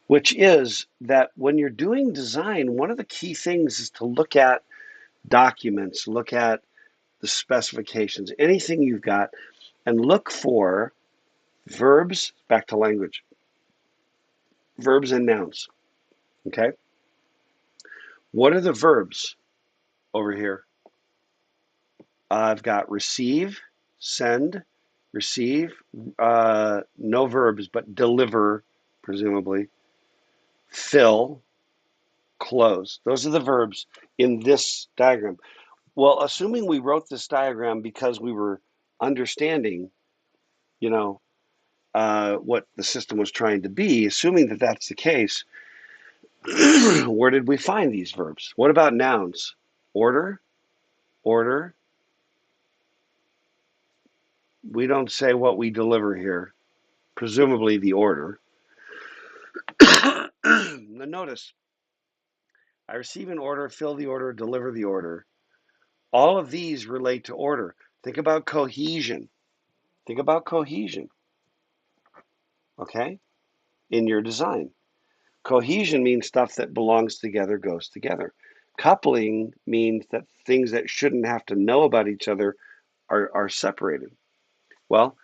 which is that when you're doing design, one of the key things is to look at documents, look at the specifications, anything you've got, and look for verbs, back to language, verbs and nouns. Okay? What are the verbs over here? I've got receive, send, receive, no verbs, but deliver, presumably, fill, close. Those are the verbs in this diagram. Well, assuming we wrote this diagram because we were understanding, you know, what the system was trying to be, assuming that that's the case, where did we find these verbs? What about nouns? Order, order. We don't say what we deliver here, presumably the order. Now notice, I receive an order, fill the order, deliver the order. All of these relate to order. Think about cohesion. Think about cohesion, okay, in your design. Cohesion means stuff that belongs together goes together. Coupling means that things that shouldn't have to know about each other are separated. Well,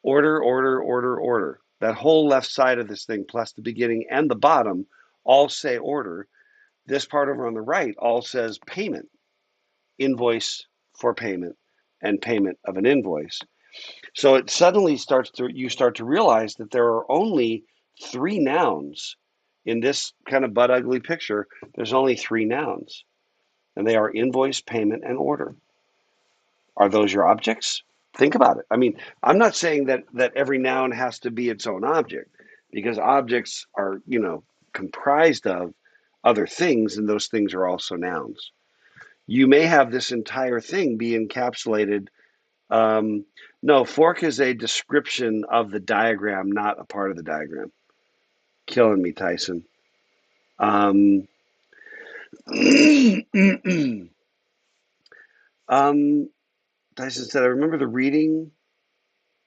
order, order, order, order. That whole left side of this thing, plus the beginning and the bottom, all say order. This part over on the right all says payment, invoice for payment, and payment of an invoice. So it suddenly you start to realize that there are only 3 nouns. In this kind of butt ugly picture, there's only 3 nouns, and they are invoice, payment, and order. Are those your objects? Think about it. I mean, I'm not saying that every noun has to be its own object, because objects are, comprised of other things, and those things are also nouns. You may have this entire thing be encapsulated. Um, no, fork is a description of the diagram, not a part of the diagram. Killing me, Tyson. Um, Tyson said, I remember the reading.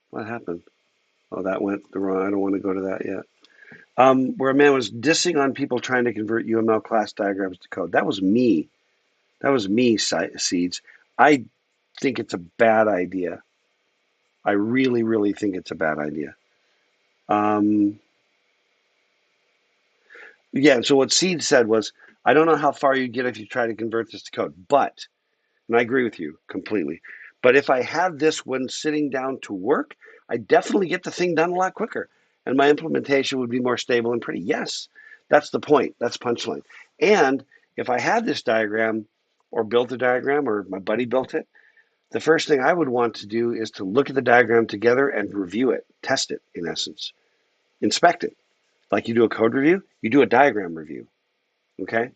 What happened? Oh, that went the wrong. I don't want to go to that yet. Where a man was dissing on people trying to convert UML class diagrams to code. That was me. That was me, Seeds. I think it's a bad idea. I really, really think it's a bad idea. Um, yeah, so what Seeds said was, I don't know how far you get if you try to convert this to code, but, and I agree with you completely, but if I had this when sitting down to work, I definitely get the thing done a lot quicker, and my implementation would be more stable and pretty. Yes, that's the point. That's punchline. And if I had this diagram or built a diagram or my buddy built it, the first thing I would want to do is to look at the diagram together and review it, test it, in essence, inspect it. Like you do a code review, you do a diagram review, okay?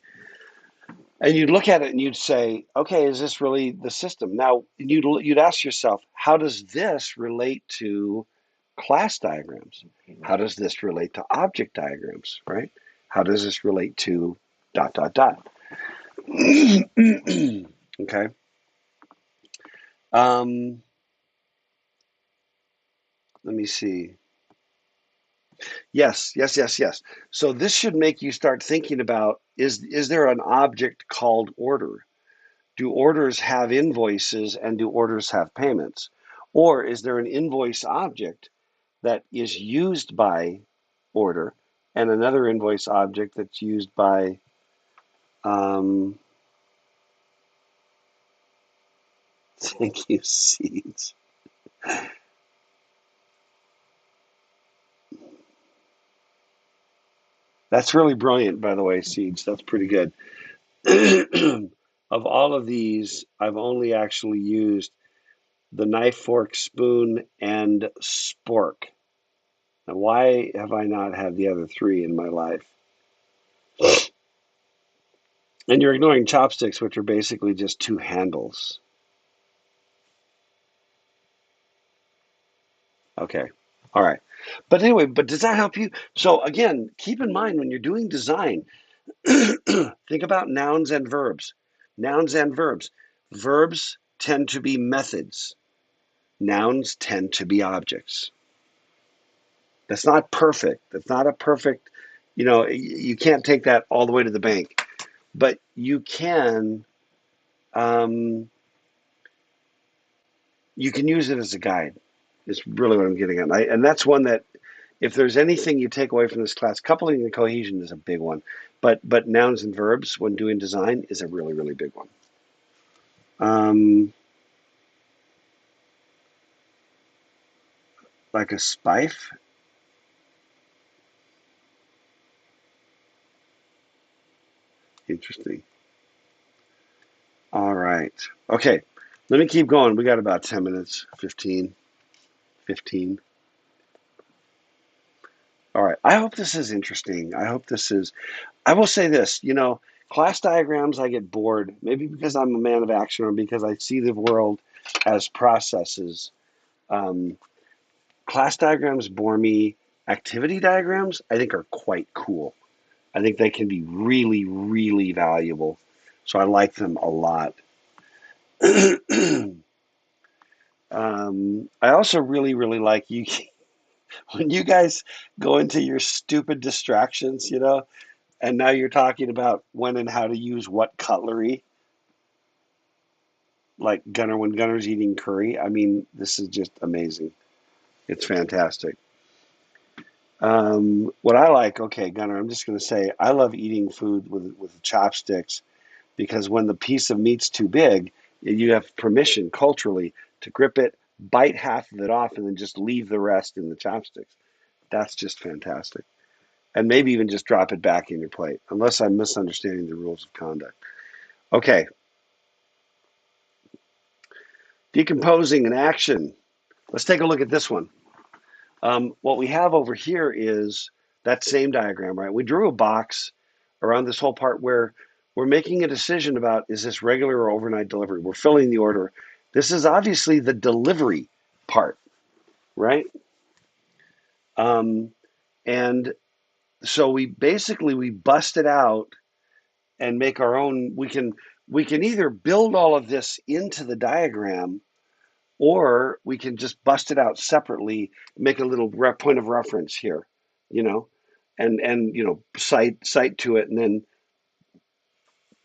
And you'd look at it and you'd say, okay, is this really the system? Now, you'd ask yourself, how does this relate to class diagrams? How does this relate to object diagrams, right? How does this relate to ... Okay. Um, Let me see. Yes, yes, yes, yes. So this should make you start thinking about, is there an object called order? Do orders have invoices and do orders have payments? Or is there an invoice object that is used by order and another invoice object that's used by um, thank you, Seeds. That's really brilliant, by the way, Seeds. That's pretty good. Of all of these, I've only actually used the knife, fork, spoon, and spork. Now, why have I not had the other three in my life? And you're ignoring chopsticks, which are basically just two handles. Okay. All right. But anyway, but does that help you? So again, keep in mind when you're doing design, think about nouns and verbs. Nouns and verbs. Verbs tend to be methods. Nouns tend to be objects. That's not perfect. That's not a perfect, you can't take that all the way to the bank, but um, you can use it as a guide. Is really what I'm getting at. And that's one that, if there's anything you take away from this class, coupling and cohesion is a big one, but nouns and verbs when doing design is a really, really big one. Like a spife. Interesting. All right. Okay. Let me keep going. We got about 10 minutes, 15. 15. All right. I hope this is interesting. I will say this, class diagrams, I get bored, maybe because I'm a man of action or because I see the world as processes. Um, Class diagrams bore me. Activity diagrams, I think, are quite cool. I think they can be really, really valuable. So I like them a lot. I also really, really like you when you guys go into your stupid distractions, and now you're talking about when and how to use what cutlery, like Gunner when Gunner's eating curry. I mean, this is just amazing. It's fantastic. What I like, okay, Gunner, I'm just going to say I love eating food with chopsticks because when the piece of meat's too big, you have permission culturally to grip it, bite half of it off, and then just leave the rest in the chopsticks. That's just fantastic. and maybe even just drop it back in your plate, unless I'm misunderstanding the rules of conduct. Okay, decomposing an action. Let's take a look at this one. What we have over here is that same diagram, right? We drew a box around this whole part where we're making a decision about, is this regular or overnight delivery? We're filling the order. This is obviously the delivery part, right? And so we bust it out and make our own. We can either build all of this into the diagram, or we can just bust it out separately, make a little point of reference here, you know, and cite to it, and then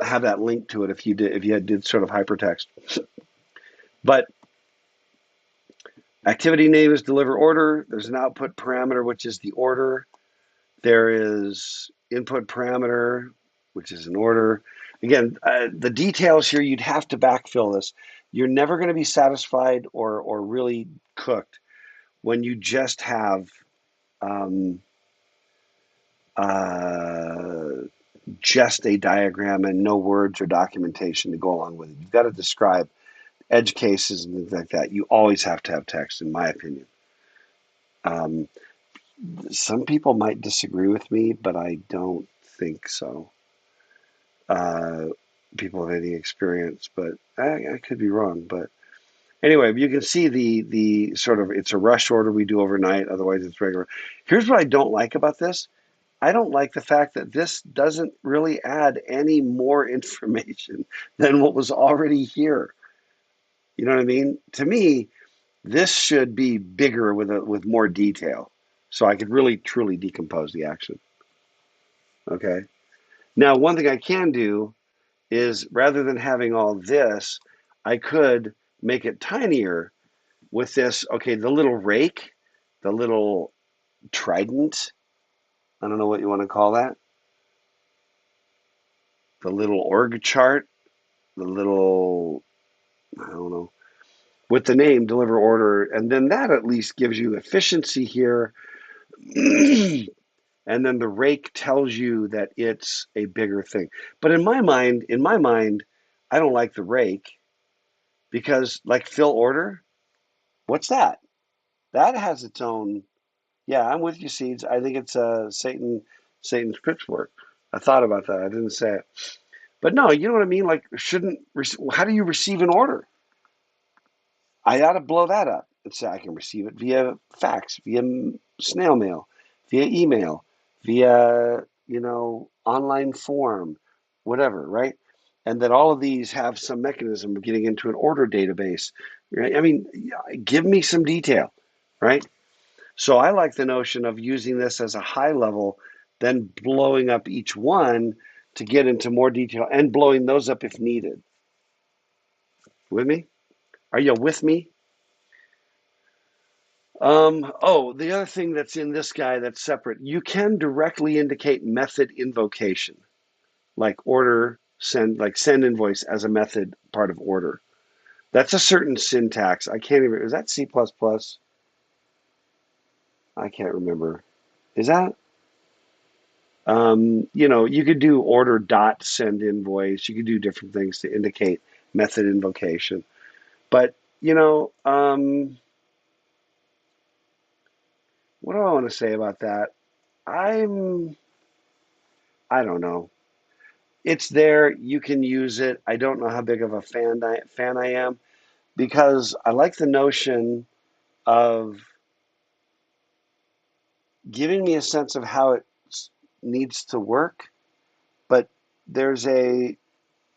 have that link to it if you did sort of hypertext. But activity name is deliver order. There's an output parameter, which is the order. There is input parameter, which is an order. Again, the details here, you'd have to backfill this. You're never going to be satisfied or really cooked when you just have um, uh, just a diagram and no words or documentation to go along with it. You've got to describe edge cases and things like that. You always have to have text, in my opinion. Um, some people might disagree with me, but I don't think so. Uh, People have any experience, but I could be wrong. But anyway, you can see the sort of, it's a rush order we do overnight. Otherwise, it's regular. Here's what I don't like about this. I don't like the fact that this doesn't really add any more information than what was already here. You know what I mean? To me, this should be bigger with more detail, so I could really truly decompose the action. Okay. Now, one thing I can do is, rather than having all this, I could make it tinier with this. Okay, the little rake, the little trident. I don't know what you want to call that. The little org chart, the little, I don't know, with the name deliver order, and then that at least gives you efficiency here. And then the rake tells you that it's a bigger thing. But in my mind, I don't like the rake, because, like, fill order, what's that? That has its own. Yeah, I'm with you, Seeds. I think it's Satan's pitchfork. I thought about that. I didn't say it, but no, you know what I mean. Like, shouldn't how do you receive an order? I ought to blow that up and say I can receive it via fax, via snail mail, via email, via online form, whatever, right? And that all of these have some mechanism of getting into an order database, right? I mean, give me some detail, right? So I like the notion of using this as a high level, then blowing up each one to get into more detail, and blowing those up if needed. With me? Are you with me? Oh, the other thing that's in this guy that's separate, you can directly indicate method invocation, like order, send, like send invoice as a method part of order. That's a certain syntax. I can't even, is that C++? I can't remember. Is that? You could do order dot send invoice. You could do different things to indicate method invocation. But, what do I want to say about that? I'm, I don't know. It's there. You can use it. I don't know how big of a fan I am, because I like the notion of giving me a sense of how it needs to work. But there's a,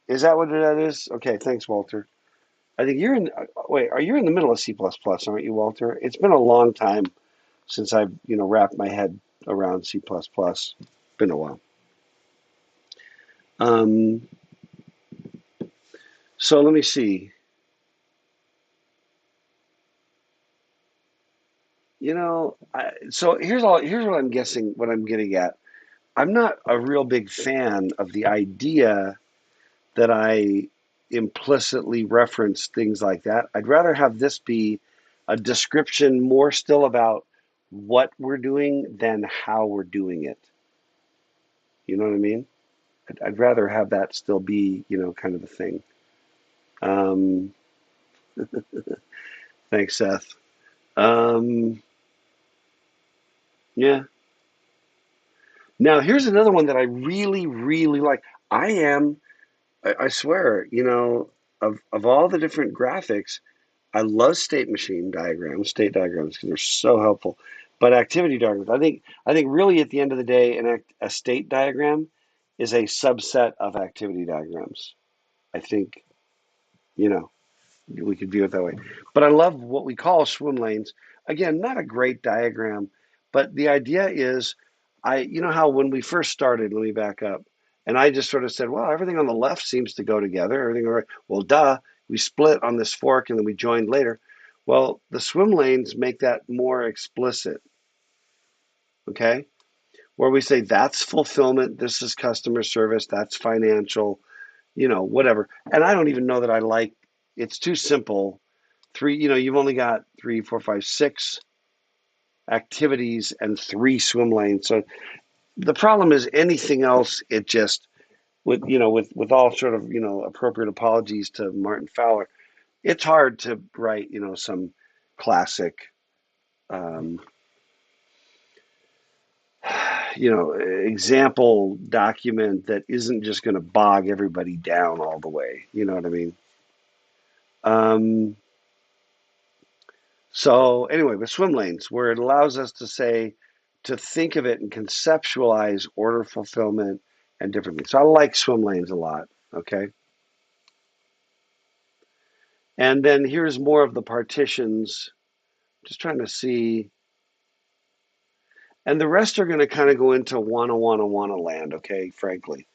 is that what that is? Okay, thanks, Walter. I think you're in. Wait, are you in the middle of C++, aren't you, Walter? It's been a long time since I've wrapped my head around C++. Been a while. Um, so let me see. So here's what I'm guessing. What I'm getting at. I'm not a real big fan of the idea that I implicitly reference things like that. I'd rather have this be a description more still about what we're doing than how we're doing it. You know what I mean? I'd rather have that still be, kind of the thing. Um, Thanks, Seth. Um, yeah. Now, here's another one that I really, really like. I am, I swear, of all the different graphics, I love state diagrams, because they're so helpful. But activity diagrams, I think really at the end of the day, a state diagram is a subset of activity diagrams. I think, you know, we could view it that way. But I love what we call swim lanes. Again, not a great diagram, but the idea is, you know how when we first started, let me back up, and I just sort of said, well, everything on the left seems to go together. Everything, right. Well, duh, we split on this fork and then we joined later. Well, the swim lanes make that more explicit, okay? Where we say that's fulfillment, this is customer service, that's financial, whatever. And I don't even know that I like, it's too simple. Three, you've only got three, four, five, six activities and three swim lanes. So the problem is anything else, it just, with all sort of, appropriate apologies to Martin Fowler, it's hard to write, some classic, um, example document that isn't just going to bog everybody down all the way. You know what I mean? Um, So anyway, with swim lanes, where it allows us to think of it and conceptualize order fulfillment and different things. So I like swim lanes a lot. Okay. And then here's more of the partitions, just trying to see. And the rest are going to kind of go into wanna land, okay, frankly,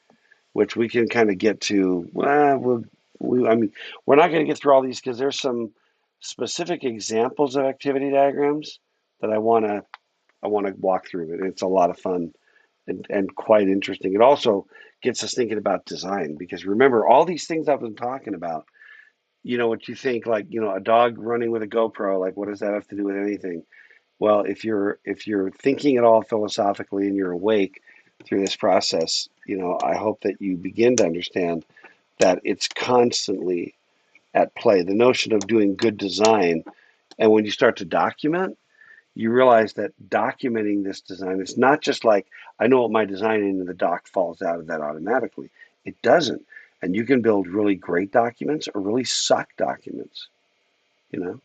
which we can kind of get to. Well, I mean, we're not going to get through all these because there's some specific examples of activity diagrams that I want to walk through it. It's a lot of fun and quite interesting. It also gets us thinking about design because remember all these things I've been talking about. What you think, like, a dog running with a GoPro, like what does that have to do with anything? Well, if you're thinking at all philosophically and you're awake through this process, I hope that you begin to understand that it's constantly at play. The notion of doing good design, and when you start to document, you realize that documenting this design, it's not just like, I know what my design is and the doc falls out of that automatically. It doesn't. And you can build really great documents or really suck documents, you know?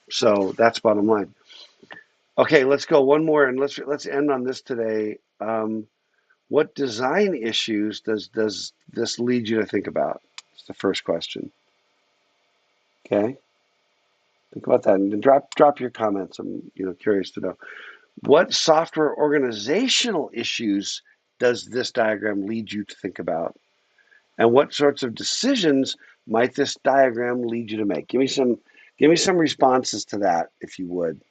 So that's bottom line. Okay, let's go one more and let's end on this today. What design issues does this lead you to think about? It's the first question. Okay, think about that and then drop your comments. I'm curious to know. What software organizational issues does this diagram lead you to think about? And what sorts of decisions might this diagram lead you to make? Give me some responses to that, if you would.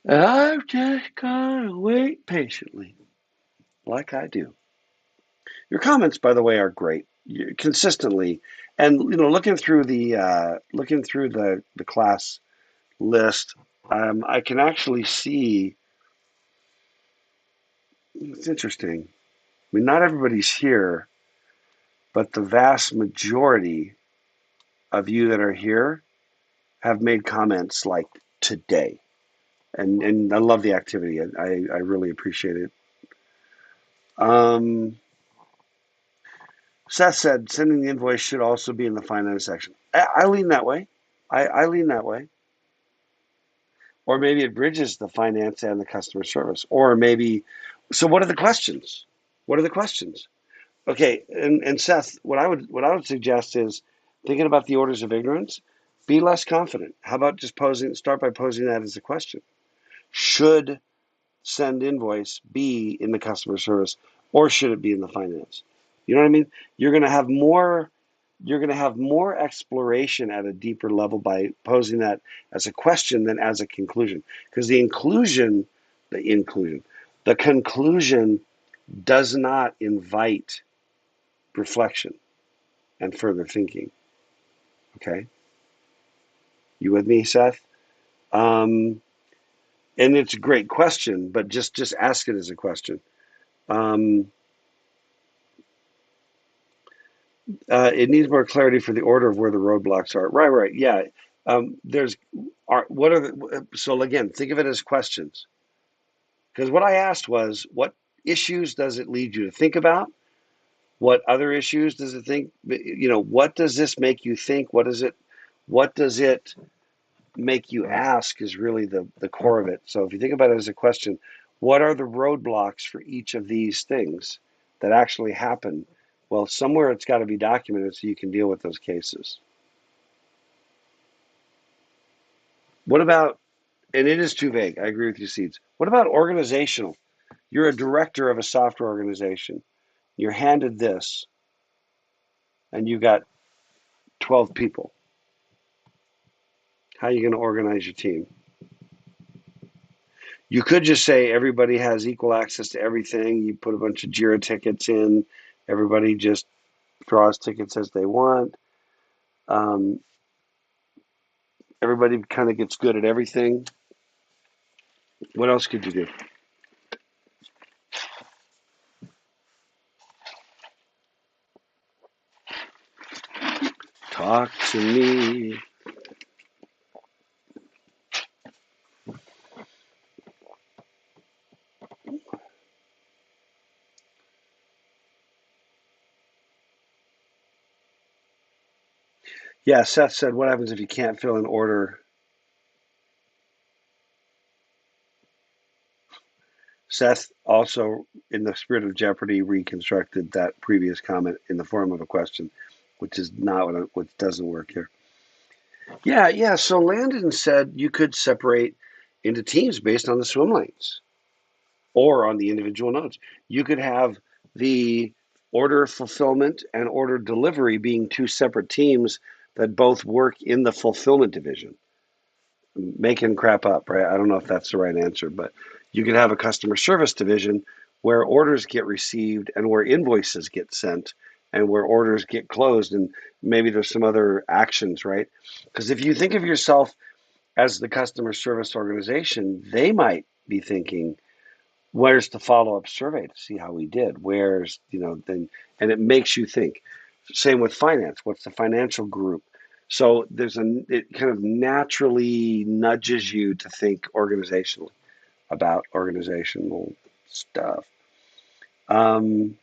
I've just gotta wait patiently, like I do. Your comments, by the way, are great. Consistently, and looking through the class list, I can actually see. It's interesting. I mean, not everybody's here, but the vast majority of you that are here have made comments like today. And I love the activity. I really appreciate it. Um, Seth said sending the invoice should also be in the finance section. I lean that way. I lean that way. Or maybe it bridges the finance and the customer service. Or maybe, so what are the questions? What are the questions? Okay, and Seth, what I would suggest is thinking about the orders of ignorance, be less confident. How about just start by posing that as a question. Should send invoice be in the customer service or should it be in the finance? You know what I mean? You're going to have more exploration at a deeper level by posing that as a question than as a conclusion. Because the conclusion does not invite reflection and further thinking. Okay? You with me, Seth? Um, and it's a great question, but just ask it as a question. Um, it needs more clarity for the order of where the roadblocks are. Right, right, yeah. There's what are so again, think of it as questions. Because what I asked was, what issues does it lead you to think about? What other issues does it think? What does this make you think? What does it make you ask is really the core of it. So if you think about it as a question, what are the roadblocks for each of these things that actually happen? Well, somewhere it's got to be documented so you can deal with those cases. What about, and it is too vague, I agree with you, Seeds. What about organizational? You're a director of a software organization. You're handed this, and you got 12 people. How are you going to organize your team? You could just say everybody has equal access to everything. You put a bunch of JIRA tickets in. Everybody just draws tickets as they want. Um, Everybody kind of gets good at everything. What else could you do? Talk to me. Yeah, Seth said, what happens if you can't fill an order? Seth also, in the spirit of Jeopardy, reconstructed that previous comment in the form of a question, which is not what doesn't work here. Yeah, yeah. So Landon said you could separate into teams based on the swim lanes or on the individual nodes. You could have the order fulfillment and order delivery being two separate teams that both work in the fulfillment division. Making crap up, right? I don't know if that's the right answer, but you could have a customer service division where orders get received and where invoices get sent and where orders get closed, and maybe there's some other actions, right? Because if you think of yourself as the customer service organization, they might be thinking, where's the follow-up survey to see how we did? Where's, then, and it makes you think. Same with finance. What's the financial group? So it kind of naturally nudges you to think organizationally about organizational stuff. Um,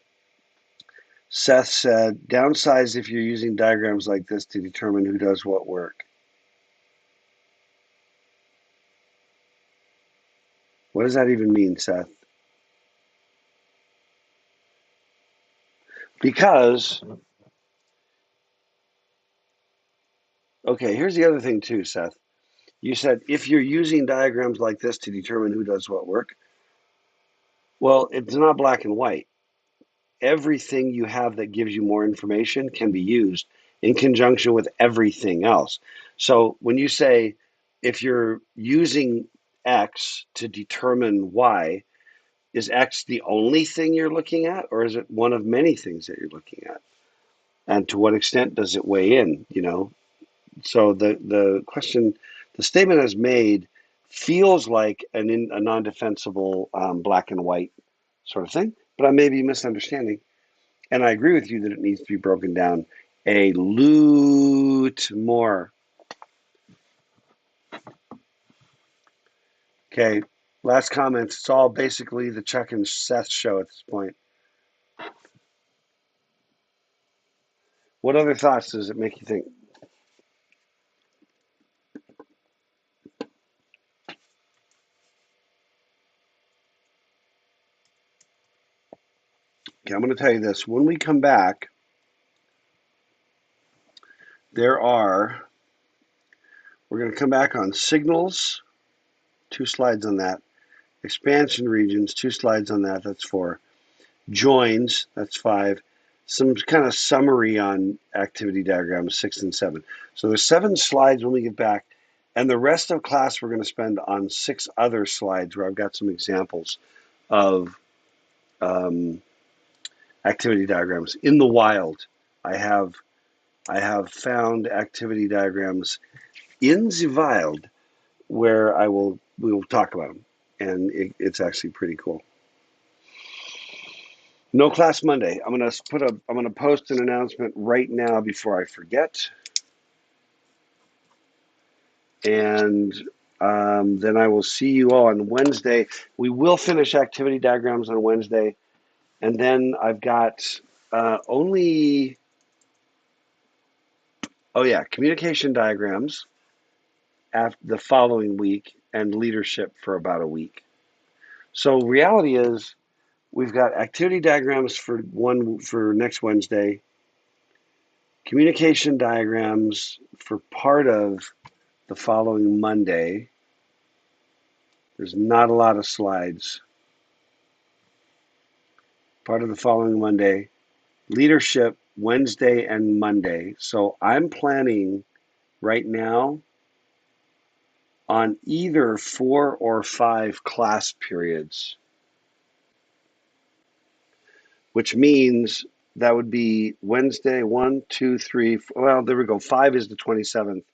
Seth said, downsize if you're using diagrams like this to determine who does what work. What does that even mean, Seth? Because, okay, here's the other thing too, Seth. You said if you're using diagrams like this to determine who does what work, well, it's not black and white. Everything you have that gives you more information can be used in conjunction with everything else. So when you say if you're using X to determine Y, is X the only thing you're looking at, or is it one of many things that you're looking at? And to what extent does it weigh in, So the question, the statement as made feels like a non-defensible black and white sort of thing, but I may be misunderstanding. And I agree with you that it needs to be broken down a lot more. Okay, last comments. It's all basically the Chuck and Seth show at this point. What other thoughts does it make you think? Okay, I'm going to tell you this. When we come back, we're going to come back on signals, 2 slides on that. Expansion regions, 2 slides on that, that's 4. Joins, that's 5. Some kind of summary on activity diagrams, 6 and 7. So there's 7 slides when we get back. And the rest of class we're going to spend on 6 other slides where I've got some examples of activity diagrams. In the wild, I have found activity diagrams in the wild where we will talk about them, and it's actually pretty cool. No class Monday. I'm gonna post an announcement right now before I forget, and then I will see you all on Wednesday. We will finish activity diagrams on Wednesday, and then I've got only communication diagrams after the following week, and leadership for about a week. So reality is we've got activity diagrams for next Wednesday, communication diagrams for part of the following Monday. There's not a lot of slides. Part of the following Monday, leadership Wednesday and Monday. So I'm planning right now on either 4 or 5 class periods, which means that would be Wednesday, 1, 2, 3. Well, there we go. 5 is the 27th,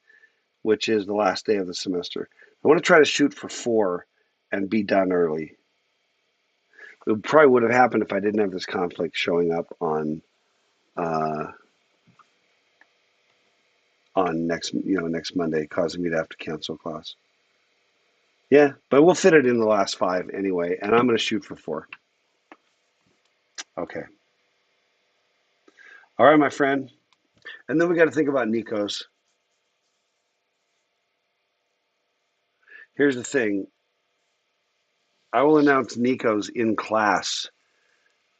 which is the last day of the semester. I want to try to shoot for 4 and be done early. It probably would have happened if I didn't have this conflict showing up uh, on next Monday, causing me to have to cancel class. Yeah, but we'll fit it in the last 5 anyway, and I'm going to shoot for 4. Okay. All right, my friend. And then we got to think about Nico's. Here's the thing. I will announce Nico's in class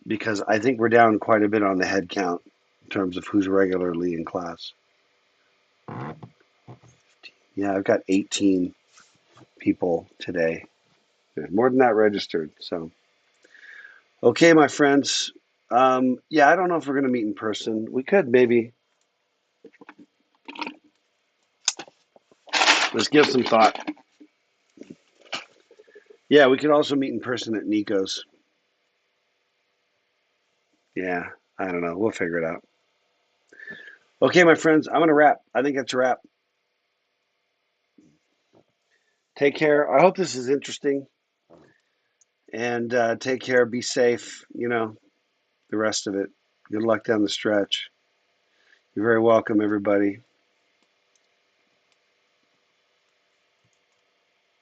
because I think we're down quite a bit on the head count in terms of who's regularly in class. Yeah, I've got 18 people today. More than that registered. So, okay, my friends. Yeah, I don't know if we're going to meet in person. We could maybe. Let's give some thought. Yeah, we could also meet in person at Nico's. Yeah, I don't know. We'll figure it out. Okay, my friends, I'm going to wrap. I think that's a wrap. Take care. I hope this is interesting. And take care. Be safe. The rest of it. Good luck down the stretch. You're very welcome, everybody.